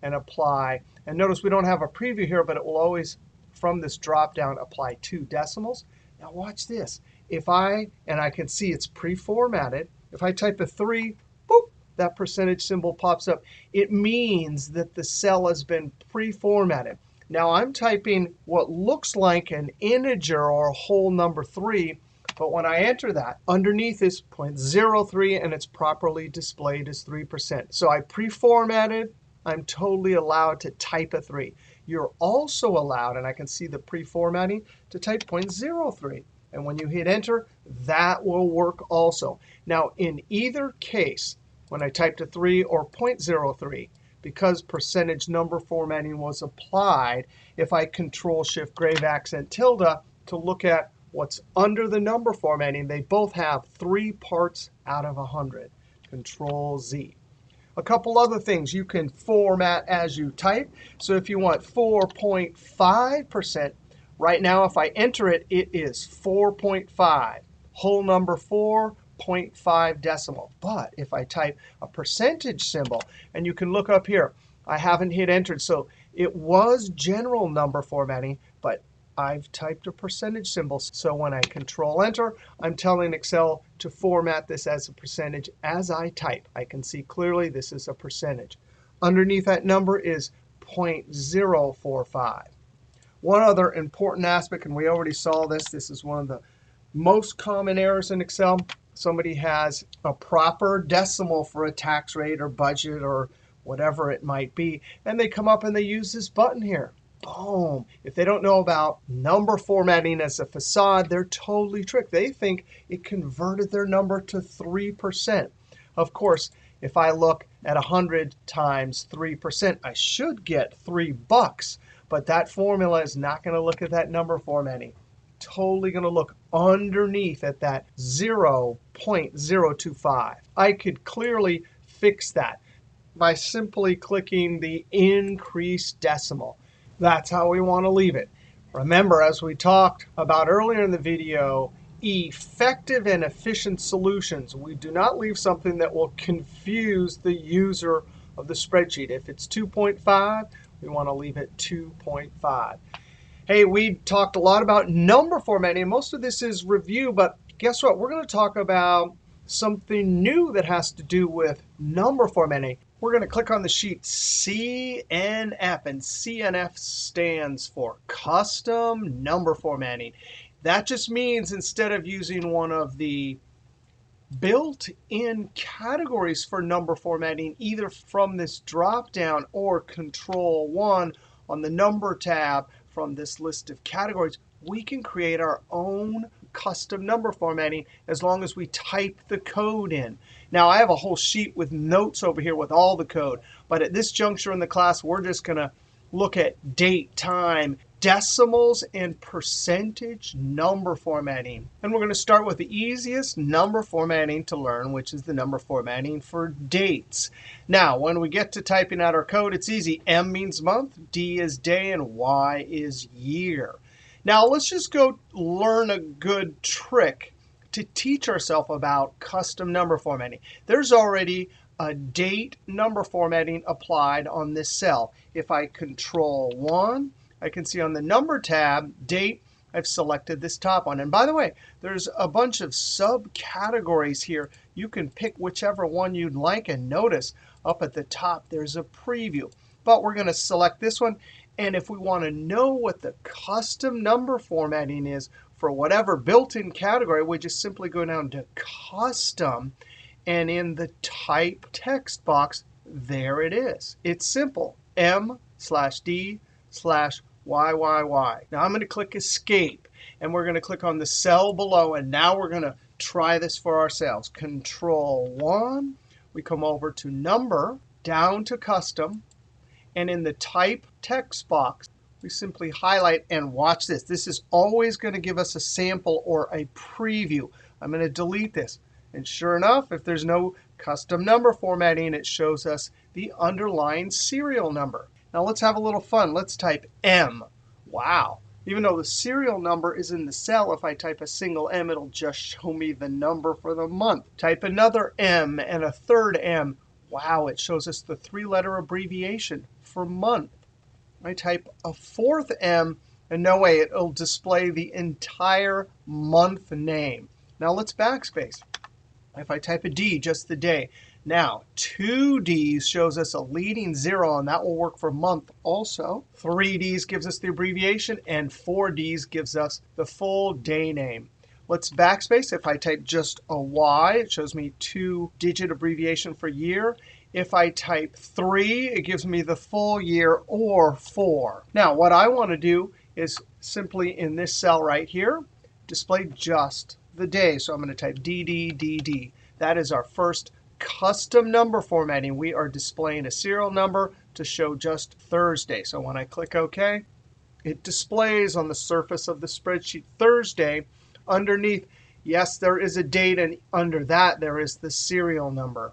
Speaker 1: and apply. And notice we don't have a preview here, but it will always, from this drop-down, apply 2 decimals. Now watch this. If I can see it's pre-formatted. If I type a 3, boop, that percentage symbol pops up. It means that the cell has been pre-formatted. Now I'm typing what looks like an integer or a whole number 3, but when I enter that, underneath is 0.03, and it's properly displayed as 3%. So I pre-formatted. I'm totally allowed to type a 3. You're also allowed, and I can see the pre-formatting, to type 0.03. And when you hit Enter, that will work also. Now, in either case, when I typed a 3 or 0.03, because percentage number formatting was applied, if I Control-Shift grave accent tilde to look at what's under the number formatting, they both have 3 parts out of 100. Control-Z. A couple other things. You can format as you type. So if you want 4.5%, right now if I enter it, it is 4.5. Whole number 4.5 decimal. But if I type a percentage symbol, and you can look up here, I haven't hit Enter. So it was general number formatting, but I've typed a percentage symbol. So when I Control-Enter, I'm telling Excel to format this as a percentage as I type. I can see clearly this is a percentage. Underneath that number is 0.045. One other important aspect, and we already saw this. This is one of the most common errors in Excel. Somebody has a proper decimal for a tax rate or budget or whatever it might be, and they come up and they use this button here. Boom. If they don't know about number formatting as a facade, they're totally tricked. They think it converted their number to 3%. Of course, if I look at 100 times 3%, I should get $3. But that formula is not going to look at that number formatting. Totally going to look underneath at that 0.025. I could clearly fix that by simply clicking the increase decimal. That's how we want to leave it. Remember, as we talked about earlier in the video, effective and efficient solutions. We do not leave something that will confuse the user of the spreadsheet. If it's 2.5, we want to leave it 2.5. Hey, we talked a lot about number formatting. Most of this is review, but guess what? We're going to talk about something new that has to do with number formatting. We're going to click on the sheet CNF, and CNF stands for Custom Number Formatting. That just means instead of using one of the built-in categories for number formatting, either from this drop-down or Control-1 on the Number tab from this list of categories, we can create our own custom number formatting as long as we type the code in. Now, I have a whole sheet with notes over here with all the code. But at this juncture in the class, we're just going to look at date, time, decimals, and percentage number formatting. And we're going to start with the easiest number formatting to learn, which is the number formatting for dates. Now, when we get to typing out our code, it's easy. M means month, D is day, and Y is year. Now, let's just go learn a good trick to teach ourselves about custom number formatting. There's already a date number formatting applied on this cell. If I Control-1, I can see on the Number tab, Date, I've selected this top one. And by the way, there's a bunch of subcategories here. You can pick whichever one you'd like. And notice up at the top, there's a preview. But we're going to select this one. And if we want to know what the custom number formatting is for whatever built-in category, we just simply go down to Custom. And in the Type text box, there it is. It's simple. M/D/YYY. Now I'm going to click Escape, and we're going to click on the cell below, and now we're going to try this for ourselves. Control-1. We come over to Number, down to Custom, and in the Type text box, we simply highlight and watch this. This is always going to give us a sample or a preview. I'm going to delete this. And sure enough, if there's no custom number formatting, it shows us the underlying serial number. Now let's have a little fun. Let's type M. Wow. Even though the serial number is in the cell, if I type a single M, it'll just show me the number for the month. Type another M and a third M. Wow, it shows us the 3-letter abbreviation for month. I type a fourth M, and no way, it'll display the entire month name. Now let's backspace. If I type a D, just the day. Now, 2 Ds shows us a leading 0, and that will work for month also. 3 Ds gives us the abbreviation, and 4 Ds gives us the full day name. Let's backspace. If I type just a Y, it shows me 2-digit abbreviation for year. If I type 3, it gives me the full year, or 4. Now, what I want to do is simply in this cell right here, display just the day. So I'm going to type DDDD. That is our first custom number formatting. We are displaying a serial number to show just Thursday. So when I click OK, it displays on the surface of the spreadsheet Thursday. Underneath, yes, there is a date, and under that, there is the serial number.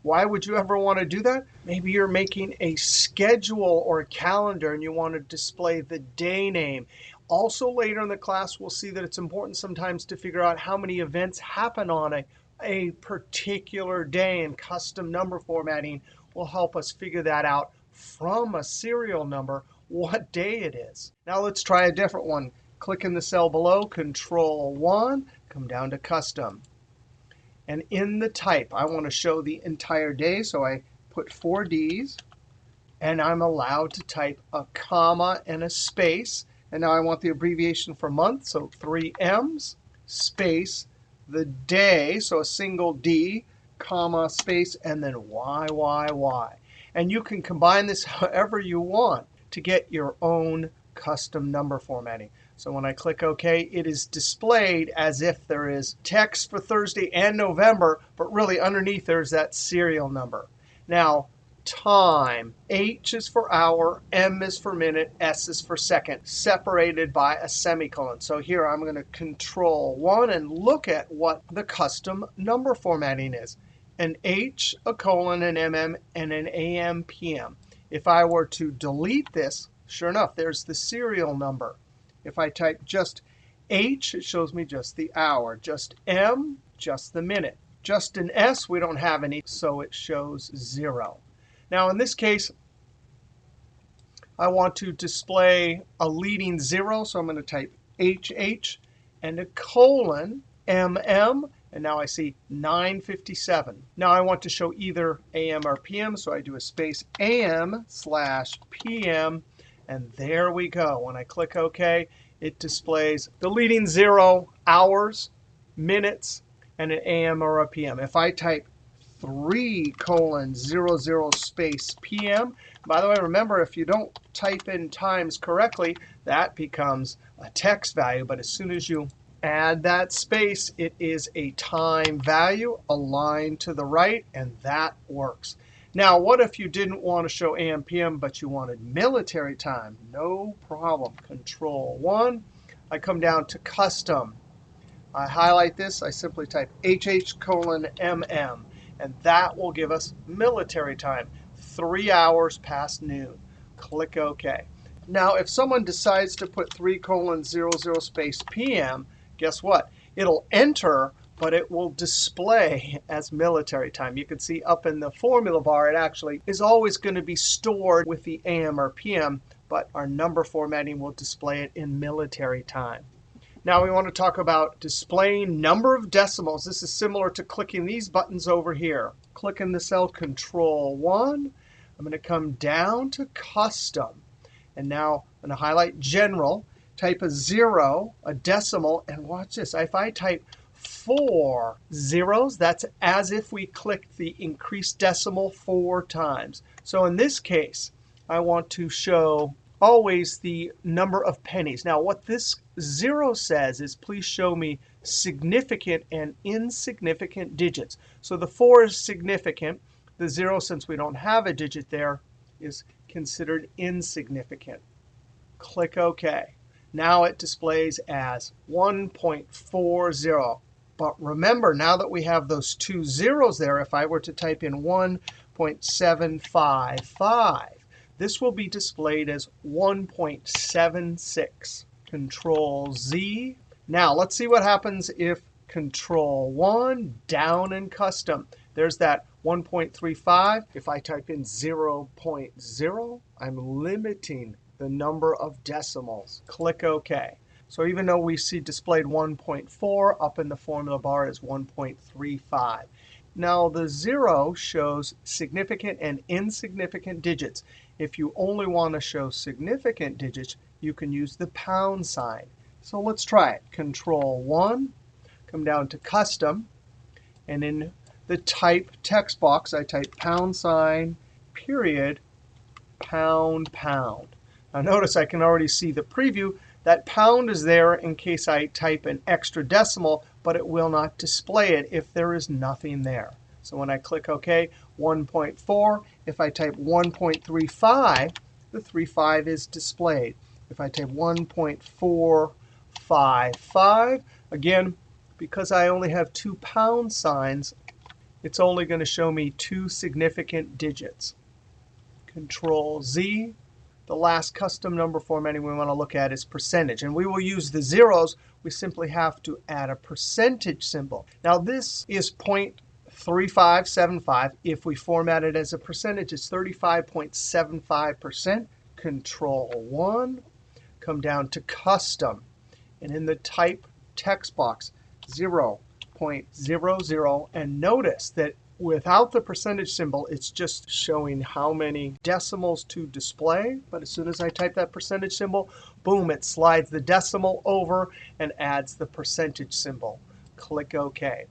Speaker 1: Why would you ever want to do that? Maybe you're making a schedule or a calendar, and you want to display the day name. Also, later in the class, we'll see that it's important sometimes to figure out how many events happen on a particular day, and custom number formatting will help us figure that out from a serial number, what day it is. Now let's try a different one. Click in the cell below, Control-1, come down to Custom. And in the type, I want to show the entire day, so I put 4 Ds, and I'm allowed to type a comma and a space. And now I want the abbreviation for month, so 3 M's, space, the day, so a single D, comma, space, and then YYY. And you can combine this however you want to get your own custom number formatting. So when I click OK, it is displayed as if there is text for Thursday and November, but really underneath there's that serial number. Now, time, H is for hour, M is for minute, S is for second, separated by a semicolon. So here I'm going to Control-1 and look at what the custom number formatting is. An H, a colon, an MM, and an AM, PM. If I were to delete this, sure enough, there's the serial number. If I type just H, it shows me just the hour. Just M, just the minute. Just an S, we don't have any, so it shows 0. Now, in this case, I want to display a leading 0, so I'm going to type HH and a colon, MM, and now I see 9:57. Now I want to show either AM or PM, so I do a space AM/PM. And there we go. When I click OK, it displays the leading 0, hours, minutes, and an AM or a PM. If I type 3:00 space PM, by the way, remember, if you don't type in times correctly, that becomes a text value. But as soon as you add that space, it is a time value aligned to the right, and that works. Now, what if you didn't want to show AM, PM, but you wanted military time? No problem. Control-1. I come down to Custom. I highlight this. I simply type HH:MM, and that will give us military time, 3 hours past noon. Click OK. Now, if someone decides to put 3:00 space PM, guess what? It'll enter, but it will display as military time. You can see up in the formula bar, it actually is always going to be stored with the AM or PM, but our number formatting will display it in military time. Now we want to talk about displaying number of decimals. This is similar to clicking these buttons over here. Click in the cell Control-1. I'm going to come down to Custom. And now I'm going to highlight General, type a 0, a decimal, and watch this. If I type 4 zeros. That's as if we clicked the increased decimal 4 times. So in this case, I want to show always the number of pennies. Now, what this 0 says is please show me significant and insignificant digits. So the 4 is significant. The 0, since we don't have a digit there, is considered insignificant. Click OK. Now it displays as 1.40. But remember, now that we have those 2 zeros there, if I were to type in 1.755, this will be displayed as 1.76. Control Z. Now let's see what happens if Control 1, down in custom. There's that 1.35. If I type in 0.0, I'm limiting the number of decimals. Click OK. So even though we see displayed 1.4, up in the formula bar is 1.35. Now the 0 shows significant and insignificant digits. If you only want to show significant digits, you can use the pound sign. So let's try it. Control 1, come down to Custom, and in the Type text box, I type pound sign, period, pound, pound. Now notice I can already see the preview. That pound is there in case I type an extra decimal, but it will not display it if there is nothing there. So when I click OK, 1.4. If I type 1.35, the 35 is displayed. If I type 1.455, again, because I only have 2 pound signs, it's only going to show me 2 significant digits. Control Z. The last custom number formatting we want to look at is percentage. And we will use the zeros. We simply have to add a percentage symbol. Now this is 0.3575. If we format it as a percentage, it's 35.75%. Control 1. Come down to Custom. And in the Type text box, 0.00. And notice that without the percentage symbol, it's just showing how many decimals to display. But as soon as I type that percentage symbol, boom, it slides the decimal over and adds the percentage symbol. Click OK.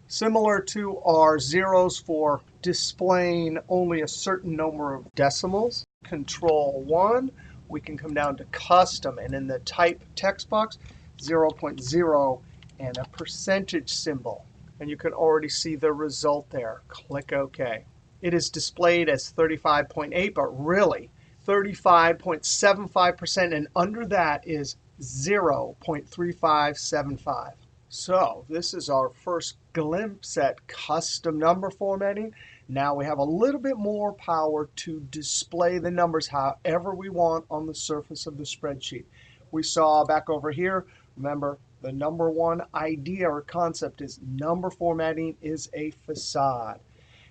Speaker 1: Similar to our zeros for displaying only a certain number of decimals, Control 1, we can come down to Custom. And in the Type text box, 0.0 and a percentage symbol. And you can already see the result there. Click OK. It is displayed as 35.8, but really 35.75%, and under that is 0.3575. So this is our first glimpse at custom number formatting. Now we have a little bit more power to display the numbers however we want on the surface of the spreadsheet. We saw back over here, remember, the number one idea or concept is number formatting is a facade.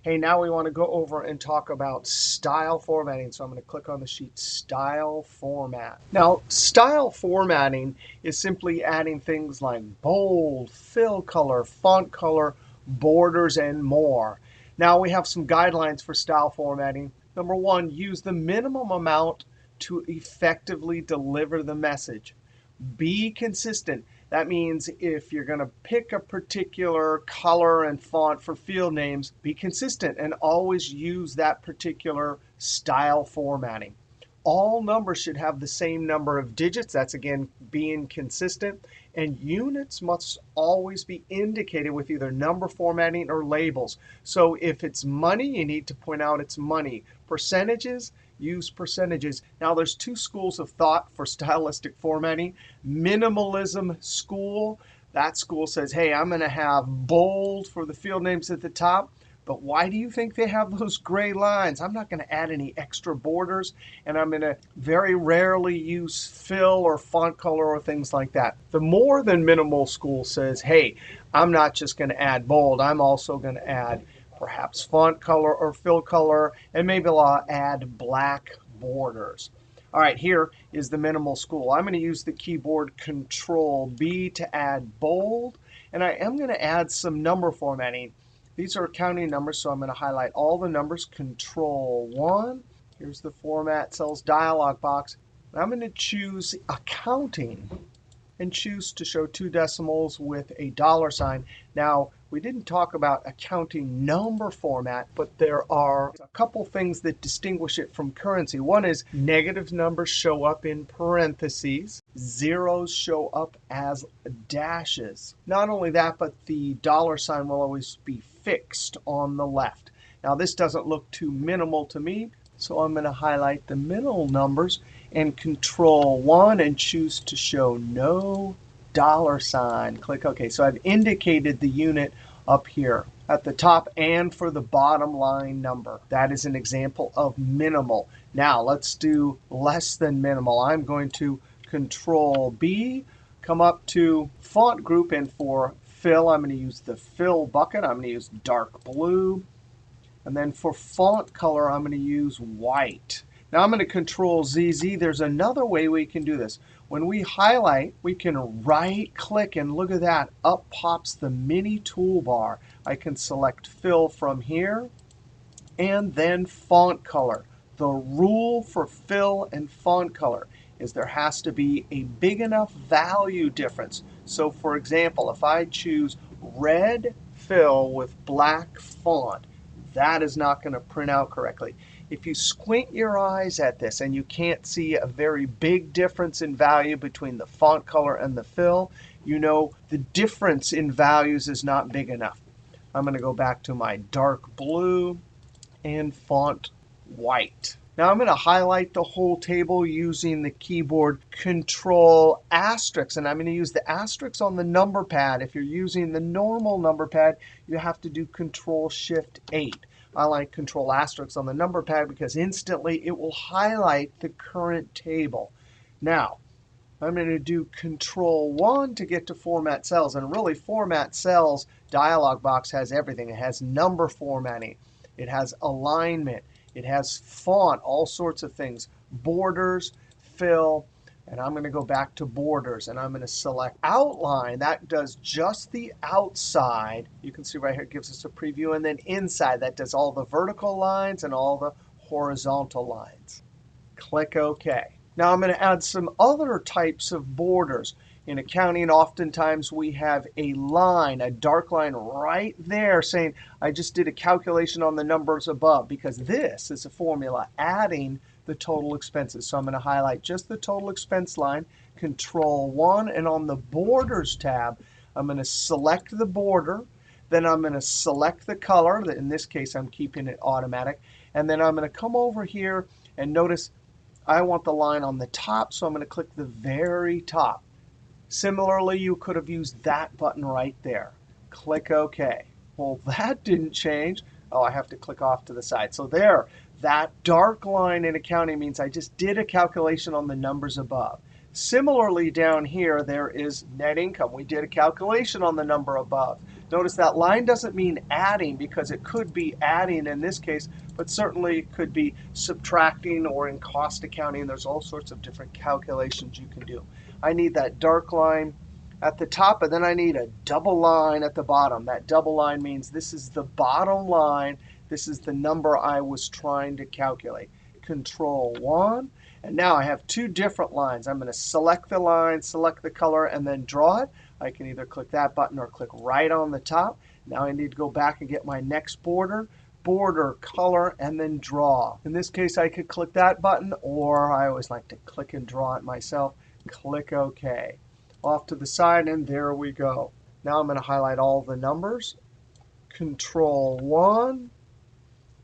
Speaker 1: Hey, now we want to go over and talk about style formatting. So I'm going to click on the sheet Style Format. Now, style formatting is simply adding things like bold, fill color, font color, borders, and more. Now we have some guidelines for style formatting. Number 1, use the minimum amount to effectively deliver the message. Be consistent. That means if you're going to pick a particular color and font for field names, be consistent and always use that particular style formatting. All numbers should have the same number of digits. That's, again, being consistent. And units must always be indicated with either number formatting or labels. So if it's money, you need to point out it's money. Percentages, use percentages. Now, there's 2 schools of thought for stylistic formatting. Minimalism school. That school says, hey, I'm going to have bold for the field names at the top. But why do you think they have those gray lines? I'm not going to add any extra borders, and I'm going to very rarely use fill or font color or things like that. The more than minimal school says, hey, I'm not just going to add bold. I'm also going to add perhaps font color or fill color, and maybe I'll add black borders. All right, here is the minimal school. I'm going to use the keyboard Control B to add bold, and I am going to add some number formatting. These are counting numbers, so I'm going to highlight all the numbers. Control 1. Here's the Format Cells dialog box. I'm going to choose accounting. and choose to show two decimals with a dollar sign. Now, we didn't talk about accounting number format, but there are a couple things that distinguish it from currency. One is negative numbers show up in parentheses. Zeros show up as dashes. Not only that, but the dollar sign will always be fixed on the left. Now, this doesn't look too minimal to me, so I'm going to highlight the middle numbers and Control 1 and choose to show no dollar sign. Click OK. So I've indicated the unit up here at the top and for the bottom line number. That is an example of minimal. Now let's do less than minimal. I'm going to Control B, come up to font group, and for fill, I'm going to use the fill bucket. I'm going to use dark blue. And then for font color, I'm going to use white. Now I'm going to Control ZZ. There's another way we can do this. When we highlight, we can right-click, and look at that. Up pops the mini toolbar. I can select fill from here, and then font color. The rule for fill and font color is there has to be a big enough value difference. So for example, if I choose red fill with black font, that is not going to print out correctly. If you squint your eyes at this and you can't see a very big difference in value between the font color and the fill, you know the difference in values is not big enough. I'm going to go back to my dark blue and font white. Now I'm going to highlight the whole table using the keyboard Control asterisk. And I'm going to use the asterisk on the number pad. If you're using the normal number pad, you have to do Control Shift 8. I like Control asterisk on the number pad because instantly it will highlight the current table. Now, I'm going to do Control 1 to get to Format Cells. And really, Format Cells dialog box has everything. It has number formatting. It has alignment. It has font, all sorts of things, borders, fill. And I'm going to go back to borders, and I'm going to select outline. That does just the outside. You can see right here it gives us a preview. And then inside, that does all the vertical lines and all the horizontal lines. Click OK. Now I'm going to add some other types of borders. In accounting, oftentimes we have a line, a dark line right there saying, I just did a calculation on the numbers above, because this is a formula adding the total expenses. So I'm going to highlight just the total expense line, Control 1, and on the Borders tab, I'm going to select the border. Then I'm going to select the color. In this case, I'm keeping it automatic. And then I'm going to come over here and notice I want the line on the top, so I'm going to click the very top. Similarly, you could have used that button right there. Click OK. Well, that didn't change. Oh, I have to click off to the side. So there, that dark line in accounting means I just did a calculation on the numbers above. Similarly, down here, there is net income. We did a calculation on the number above. Notice that line doesn't mean adding, because it could be adding in this case, but certainly it could be subtracting, or in cost accounting, there's all sorts of different calculations you can do. I need that dark line at the top, and then I need a double line at the bottom. That double line means this is the bottom line. This is the number I was trying to calculate. Control 1. And now I have two different lines. I'm going to select the line, select the color, and then draw it. I can either click that button or click right on the top. Now I need to go back and get my next border, border, color, and then draw. In this case, I could click that button, or I always like to click and draw it myself. Click OK. Off to the side, and there we go. Now I'm going to highlight all the numbers. Control 1.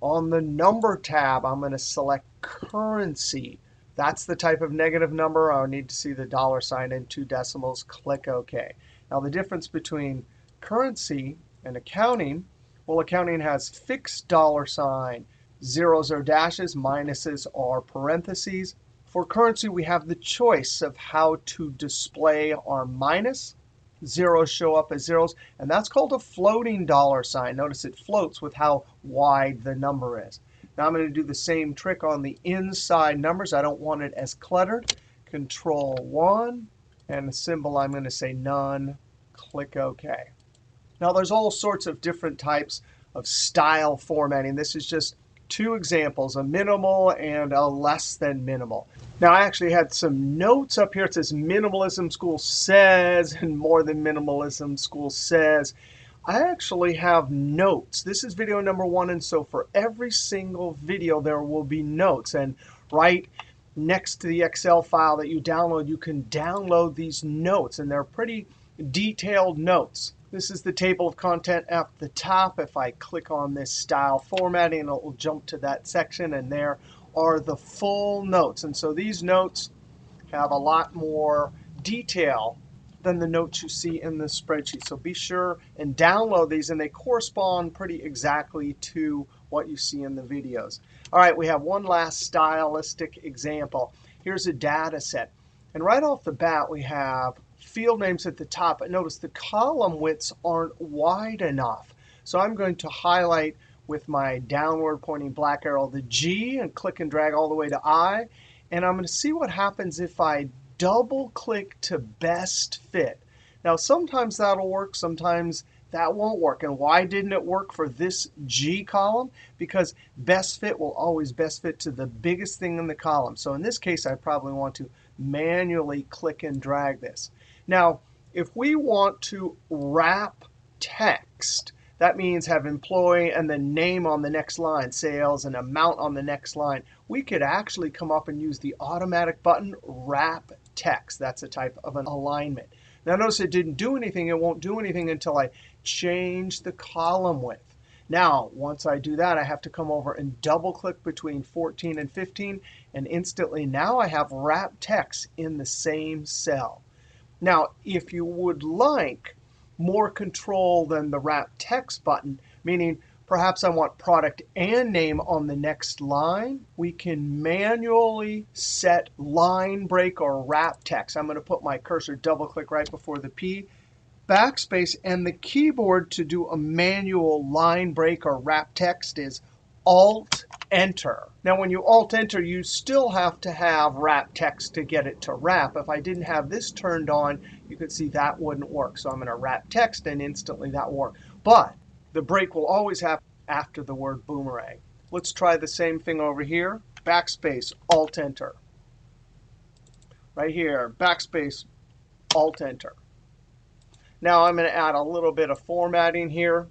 Speaker 1: On the Number tab, I'm going to select Currency. That's the type of negative number. I'll need to see the dollar sign in two decimals. Click OK. Now the difference between currency and accounting, well, accounting has fixed dollar sign. Zeros are dashes, minuses are parentheses. For currency, we have the choice of how to display our minus. Zeros show up as zeros, and that's called a floating dollar sign. Notice it floats with how wide the number is. Now I'm going to do the same trick on the inside numbers. I don't want it as cluttered. Control 1, and the symbol I'm going to say none. Click OK. Now there's all sorts of different types of style formatting. This is just two examples, a minimal and a less than minimal. Now, I actually had some notes up here. It says minimalism school says and more than minimalism school says. I actually have notes. This is video number 1, and so for every single video there will be notes. And right next to the Excel file that you download, you can download these notes, and they're pretty detailed notes. This is the table of content at the top. If I click on this style formatting, it will jump to that section, and there are the full notes. And so these notes have a lot more detail than the notes you see in the spreadsheet. So be sure and download these, and they correspond pretty exactly to what you see in the videos. All right, we have one last stylistic example. Here's a data set. And right off the bat, we have field names at the top. But notice the column widths aren't wide enough. So I'm going to highlight with my downward pointing black arrow the G and click and drag all the way to I. And I'm going to see what happens if I double click to best fit. Now, sometimes that'll work. Sometimes that won't work. And why didn't it work for this G column? Because best fit will always best fit to the biggest thing in the column. So in this case, I probably want to manually click and drag this. Now, if we want to wrap text, that means have employee and the name on the next line, sales, and amount on the next line. We could actually come up and use the automatic button, wrap text. That's a type of an alignment. Now notice it didn't do anything. It won't do anything until I change the column width. Now, once I do that, I have to come over and double click between 14 and 15. And instantly now I have wrap text in the same cell. Now, if you would like more control than the wrap text button, meaning perhaps I want product and name on the next line, we can manually set line break or wrap text. I'm going to put my cursor double click right before the P, backspace, and the keyboard to do a manual line break or wrap text is Alt-Enter. Now, when you Alt-Enter, you still have to have wrap text to get it to wrap. If I didn't have this turned on, you could see that wouldn't work. So I'm going to wrap text, and instantly that will work. But the break will always happen after the word boomerang. Let's try the same thing over here. Backspace, Alt-Enter. Right here, backspace, Alt-Enter. Now I'm going to add a little bit of formatting here.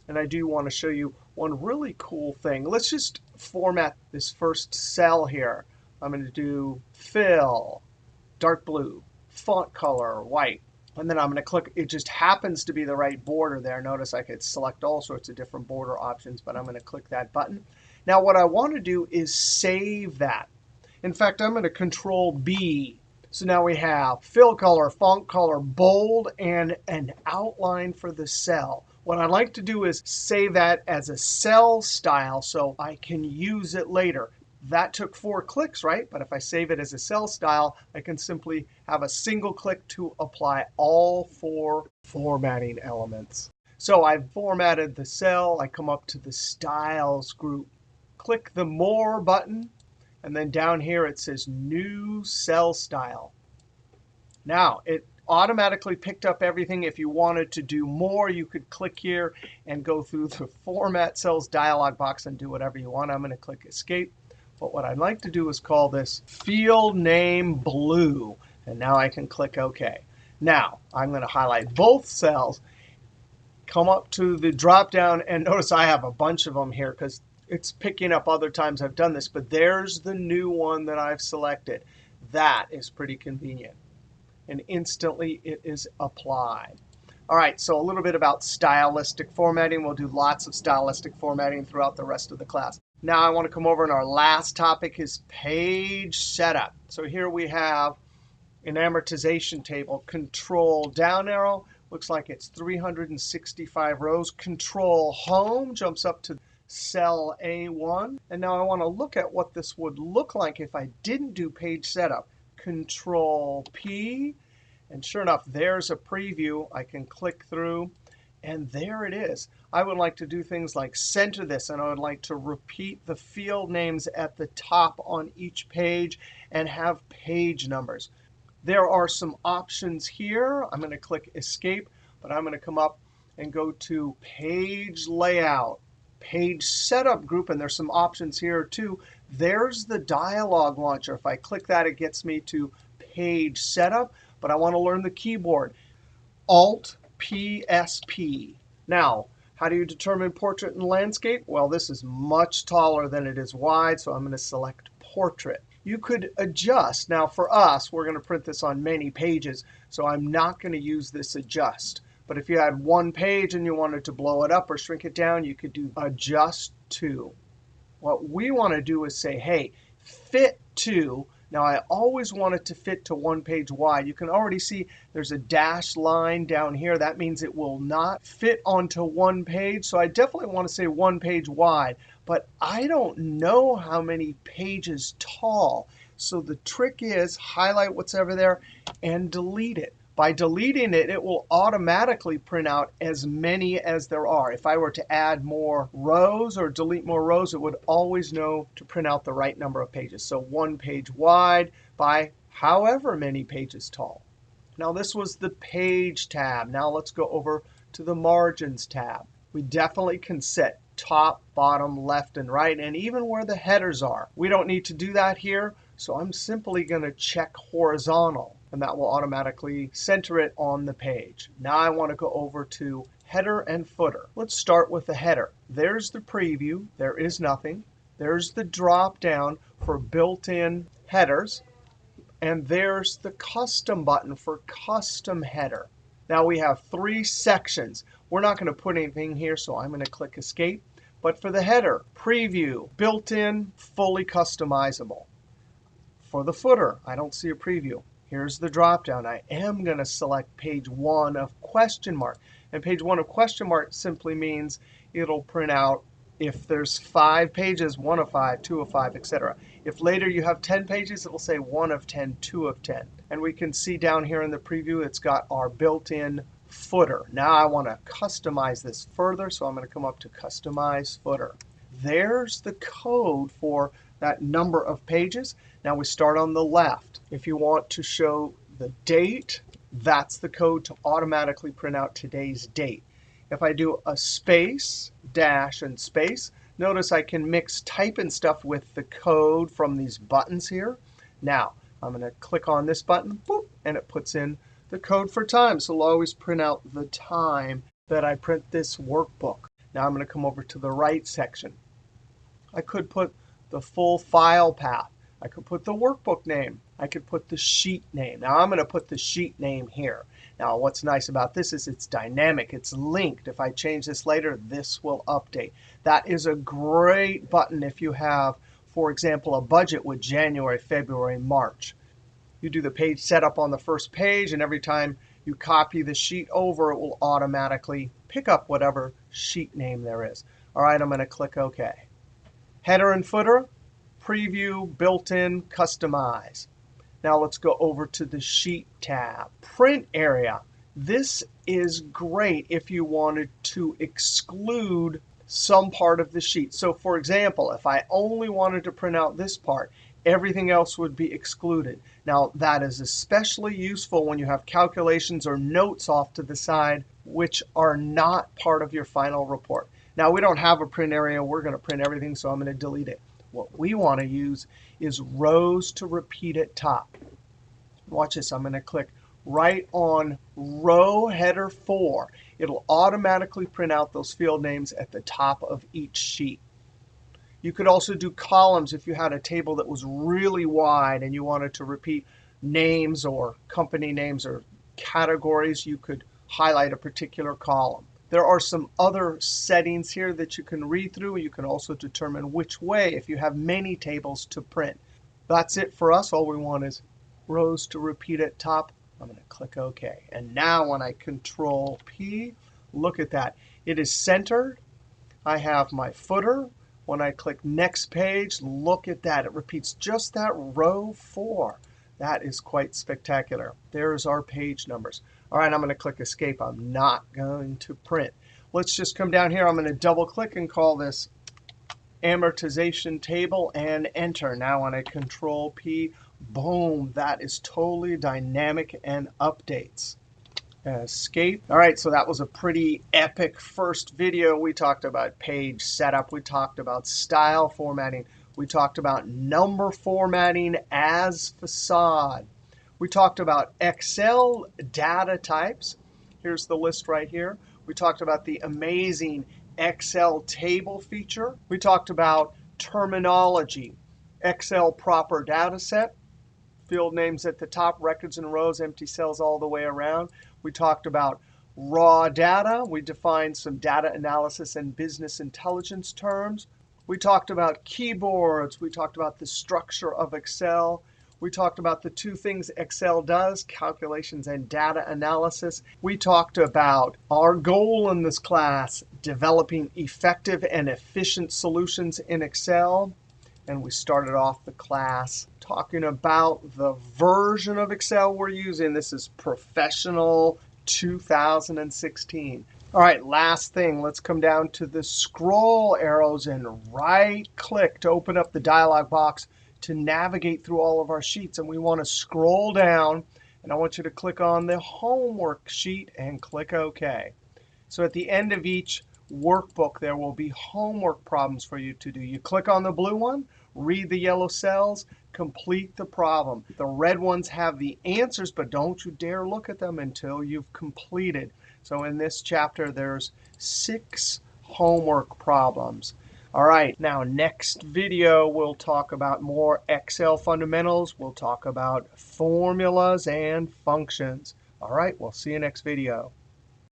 Speaker 1: And I do want to show you one really cool thing. Let's just format this first cell here. I'm going to do fill, dark blue, font color, white. And then I'm going to click. It just happens to be the right border there. Notice I could select all sorts of different border options, but I'm going to click that button. Now what I want to do is save that. In fact, I'm going to Control B. So now we have fill color, font color, bold, and an outline for the cell. What I'd like to do is save that as a cell style so I can use it later. That took 4 clicks, right? But if I save it as a cell style, I can simply have a single click to apply all 4 formatting elements. So I've formatted the cell. I come up to the Styles group, click the More button, and then down here it says New Cell Style. Now, it automatically picked up everything. If you wanted to do more, you could click here and go through the Format Cells dialog box and do whatever you want. I'm going to click Escape. But what I'd like to do is call this Field Name Blue. And now I can click OK. Now, I'm going to highlight both cells, come up to the drop-down, and notice I have a bunch of them here because it's picking up other times I've done this. But there's the new one that I've selected. That is pretty convenient. And instantly it is applied. All right, so a little bit about stylistic formatting. We'll do lots of stylistic formatting throughout the rest of the class. Now I want to come over, and our last topic is page setup. So here we have an amortization table. Control down arrow, looks like it's 365 rows. Control home jumps up to cell A1. And now I want to look at what this would look like if I didn't do page setup. Control P, and sure enough, there's a preview. I can click through, and there it is. I would like to do things like center this, and I would like to repeat the field names at the top on each page and have page numbers. There are some options here. I'm going to click Escape, but I'm going to come up and go to Page Layout. page setup group, and there's some options here too. There's the dialog launcher. If I click that, it gets me to page setup, but I want to learn the keyboard. Alt PSP. Now, how do you determine portrait and landscape? Well, this is much taller than it is wide, so I'm going to select portrait. You could adjust. Now, for us, we're going to print this on many pages, so I'm not going to use this adjust. But if you had one page and you wanted to blow it up or shrink it down, you could do adjust to. What we want to do is say, hey, fit to. Now, I always want it to fit to one page wide. You can already see there's a dashed line down here. That means it will not fit onto one page. So I definitely want to say one page wide. But I don't know how many pages tall. So the trick is highlight what's ever there and delete it. By deleting it, it will automatically print out as many as there are. If I were to add more rows or delete more rows, it would always know to print out the right number of pages. So one page wide by however many pages tall. Now this was the Page tab. Now let's go over to the Margins tab. We definitely can set top, bottom, left, and right, and even where the headers are. We don't need to do that here, so I'm simply going to check horizontal, and that will automatically center it on the page. Now I want to go over to header and footer. Let's start with the header. There's the preview. There is nothing. There's the drop down for built-in headers. And there's the custom button for custom header. Now we have 3 sections. We're not going to put anything here, so I'm going to click Escape. But for the header, preview, built-in, fully customizable. For the footer, I don't see a preview. Here's the drop-down. I am going to select page 1 of question mark. And page 1 of question mark simply means it'll print out if there's 5 pages, 1 of 5, 2 of 5, etc. If later you have 10 pages, it will say 1 of 10, 2 of 10. And we can see down here in the preview, it's got our built-in footer. Now I want to customize this further, so I'm going to come up to Customize Footer. There's the code for that number of pages. Now we start on the left. If you want to show the date, that's the code to automatically print out today's date. If I do a space, dash, and space, notice I can mix type and stuff with the code from these buttons here. Now, I'm going to click on this button, boop, and it puts in the code for time. So it'll always print out the time that I print this workbook. Now I'm going to come over to the right section. I could put the full file path. I could put the workbook name. I could put the sheet name. Now I'm going to put the sheet name here. Now what's nice about this is it's dynamic. It's linked. If I change this later, this will update. That is a great button if you have, for example, a budget with January, February, March. You do the page setup on the first page, and every time you copy the sheet over, it will automatically pick up whatever sheet name there is. All right, I'm going to click OK. Header and footer, preview, built-in, customize. Now let's go over to the Sheet tab. Print area. This is great if you wanted to exclude some part of the sheet. So for example, if I only wanted to print out this part, everything else would be excluded. Now that is especially useful when you have calculations or notes off to the side which are not part of your final report. Now we don't have a print area. We're going to print everything, so I'm going to delete it. What we want to use is rows to repeat at top. Watch this. I'm going to click right on row header 4. It'll automatically print out those field names at the top of each sheet. You could also do columns if you had a table that was really wide and you wanted to repeat names or company names or categories. You could highlight a particular column. There are some other settings here that you can read through. You can also determine which way if you have many tables to print. That's it for us. All we want is rows to repeat at top. I'm going to click OK. And now when I Control P, look at that. It is centered. I have my footer. When I click Next Page, look at that. It repeats just that row 4. That is quite spectacular. There's our page numbers. All right, I'm going to click Escape. I'm not going to print. Let's just come down here. I'm going to double click and call this amortization table and enter. Now when I Control P, boom, that is totally dynamic and updates. Escape. All right, so that was a pretty epic first video. We talked about page setup. We talked about style formatting. We talked about number formatting as Façade. We talked about Excel data types. Here's the list right here. We talked about the amazing Excel table feature. We talked about terminology, Excel proper data set, field names at the top, records and rows, empty cells all the way around. We talked about raw data. We defined some data analysis and business intelligence terms. We talked about keyboards. We talked about the structure of Excel. We talked about the two things Excel does, calculations and data analysis. We talked about our goal in this class, developing effective and efficient solutions in Excel. And we started off the class talking about the version of Excel we're using. This is Professional 2016. All right, last thing. Let's come down to the scroll arrows and right-click to open up the dialog box to navigate through all of our sheets. And we want to scroll down, and I want you to click on the homework sheet and click OK. So at the end of each workbook, there will be homework problems for you to do. You click on the blue one, read the yellow cells, complete the problem. The red ones have the answers, but don't you dare look at them until you've completed. So in this chapter, there's 6 homework problems. All right, now next video, we'll talk about more Excel fundamentals. We'll talk about formulas and functions. All right, we'll see you next video.